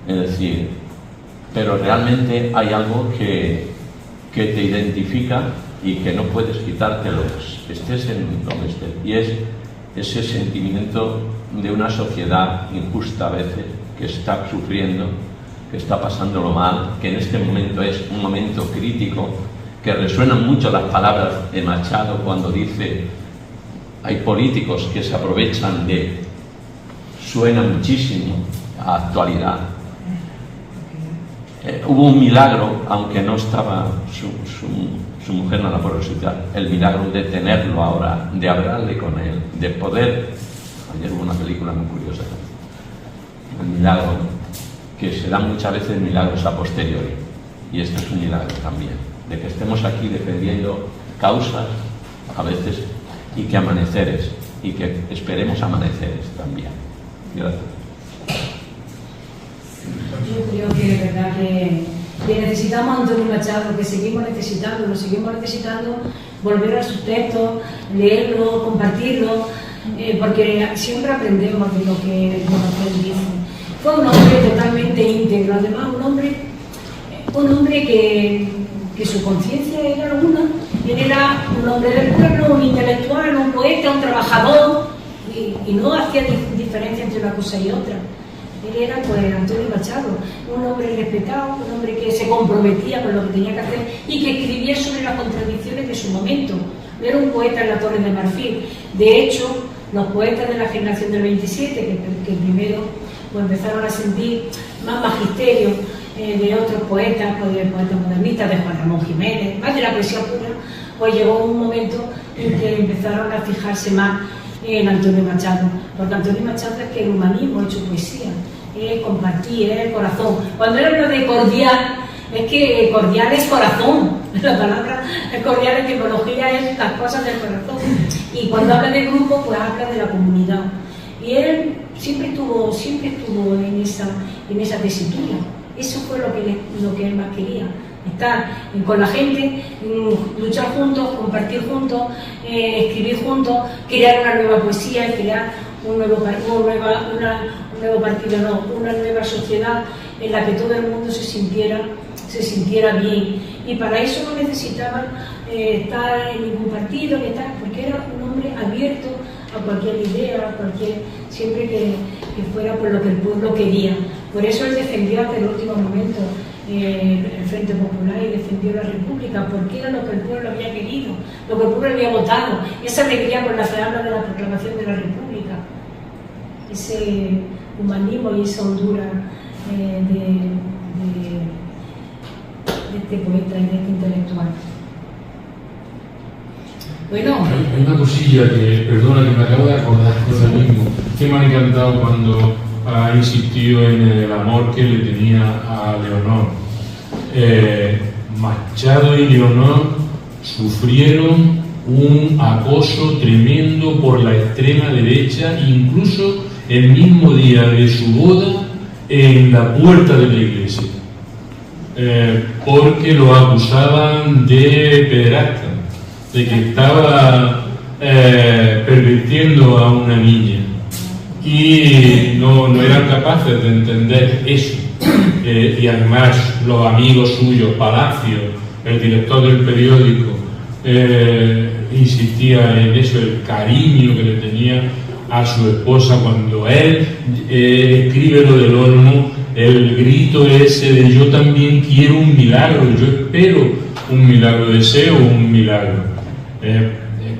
es decir, pero realmente hay algo que te identifica y que no puedes quitártelo, estés en donde estés, y es ese sentimiento de una sociedad injusta a veces, que está sufriendo, que está pasándolo mal, que en este momento es un momento crítico, que resuenan mucho las palabras de Machado cuando dice: hay políticos que se aprovechan de... Suena muchísimo a actualidad. Hubo un milagro, aunque no estaba su mujer, no la puede resucitar, el milagro de tenerlo ahora, de hablarle con él, de poder... Ayer hubo una película muy curiosa, el milagro, que se dan muchas veces milagros a posteriori, y este es un milagro también, de que estemos aquí defendiendo causas a veces, y que amaneceres, y que esperemos amaneceres también. Gracias.
Yo creo que es verdad que necesitamos a Antonio Machado, que seguimos necesitando volver a sus textos, leerlo, compartirlo, porque siempre aprendemos de lo que él dice. Fue un hombre totalmente íntegro, además un hombre que su conciencia era una. Él era un hombre del pueblo, un intelectual, un poeta, un trabajador, y no hacía diferencia entre una cosa y otra. Él era, pues, Antonio Machado, un hombre respetado, un hombre que se comprometía con lo que tenía que hacer y que escribía sobre las contradicciones de su momento. No era un poeta en la Torre de Marfil. De hecho, los poetas de la generación del 27, que primero pues, empezaron a sentir más magisterio de otros poetas, pues, de poetas modernistas, de Juan Ramón Jiménez, más de la poesía pura, pues llegó un momento en que empezaron a fijarse más en Antonio Machado, porque Antonio Machado es que el humanismo ha hecho poesía, es compartir, es el corazón. Cuando él habla de cordial, es que cordial es corazón, la palabra es cordial, en etimología es las cosas del corazón, y cuando habla de grupo, pues habla de la comunidad, y él siempre estuvo en esa tesitura. Eso fue lo que él más quería, estar con la gente, luchar juntos, compartir juntos, escribir juntos, crear una nueva poesía, crear una nueva sociedad en la que todo el mundo se sintiera bien. Y para eso no necesitaban estar en ningún partido, porque era un hombre abierto a cualquier idea, siempre que fuera por lo que el pueblo quería. Por eso él defendió hasta el último momento el Frente Popular y defendió la República, porque era lo que el pueblo había querido, lo que el pueblo había votado, esa alegría por la que habla de la proclamación de la República. ese humanismo y esa hondura de este poeta y de este intelectual. Bueno.
Hay una cosilla que, perdona, que me acabo de acordar ahora mismo, que me ha encantado cuando ha insistido en el amor que le tenía a Leonor. Machado y Leonor sufrieron un acoso tremendo por la extrema derecha, incluso el mismo día de su boda en la puerta de la iglesia, porque lo acusaban de pederasta, de que estaba pervirtiendo a una niña, y no eran capaces de entender eso. Y además los amigos suyos, Palacio, el director del periódico, insistía en eso, el cariño que le tenía a su esposa. Cuando él escribe lo del Olmo, el grito ese de yo también quiero un milagro, yo espero un milagro, deseo un milagro.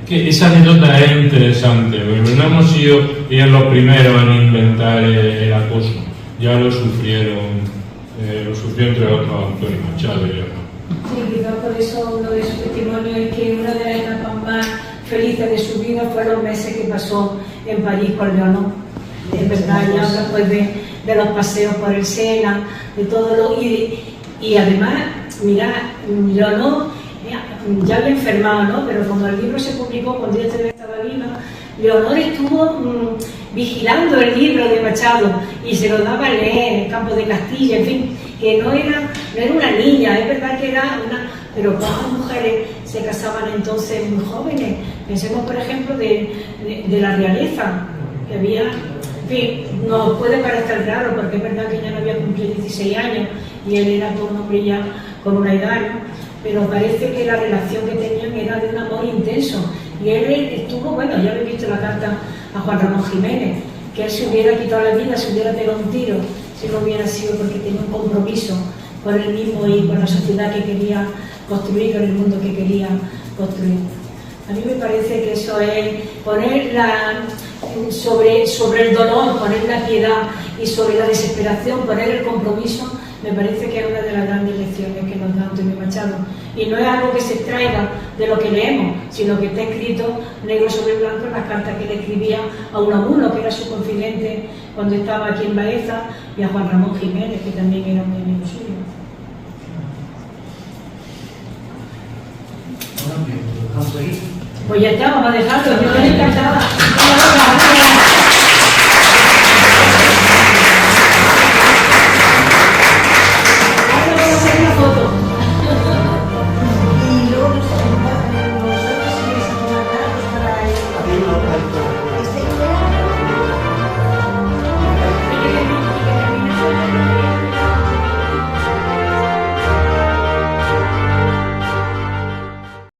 Que esa anécdota es interesante, pero no hemos sido los primeros en inventar el acoso, ya lo sufrieron entre otros Antonio Machado y Leonor.
Sí, quizás por eso uno de sus testimonios es que una de las etapas más felices de su vida fue los meses que pasó en París con Leonor. Es verdad, ya habla pues de los paseos por el Sena, de todo lo... Y además, mira, Leonor ya había enfermado, ¿no? Pero cuando el libro se publicó, cuando ella estaba viva, Leonor estuvo vigilando el libro de Machado y se lo daba a leer en Campo de Castilla, en fin, que no era una niña, es verdad que era una... Pero ¿cuántas mujeres se casaban entonces muy jóvenes? Pensemos, por ejemplo, de la realeza, que había... En fin, nos puede parecer raro, porque es verdad que ella no había cumplido 16 años y él era todo un hombre ya con una edad, ¿no? Pero parece que la relación que tenían era de un amor intenso. Y él estuvo, bueno, ya lo he visto en la carta a Juan Ramón Jiménez, que él se hubiera quitado la vida, se hubiera pegado un tiro, si no hubiera sido porque tenía un compromiso con él mismo y con la sociedad que quería construir, con el mundo que quería construir. A mí me parece que eso es poner sobre el dolor, poner la piedad y sobre la desesperación, poner el compromiso. Me parece que es una de las grandes lecciones que nos da Antonio Machado. Y no es algo que se extraiga de lo que leemos, sino que está escrito negro sobre blanco en las cartas que le escribía a Unamuno, que era su confidente cuando estaba aquí en Baeza, y a Juan Ramón Jiménez, que también era muy amigo suyo. Pues ya está, vamos a dejarlo.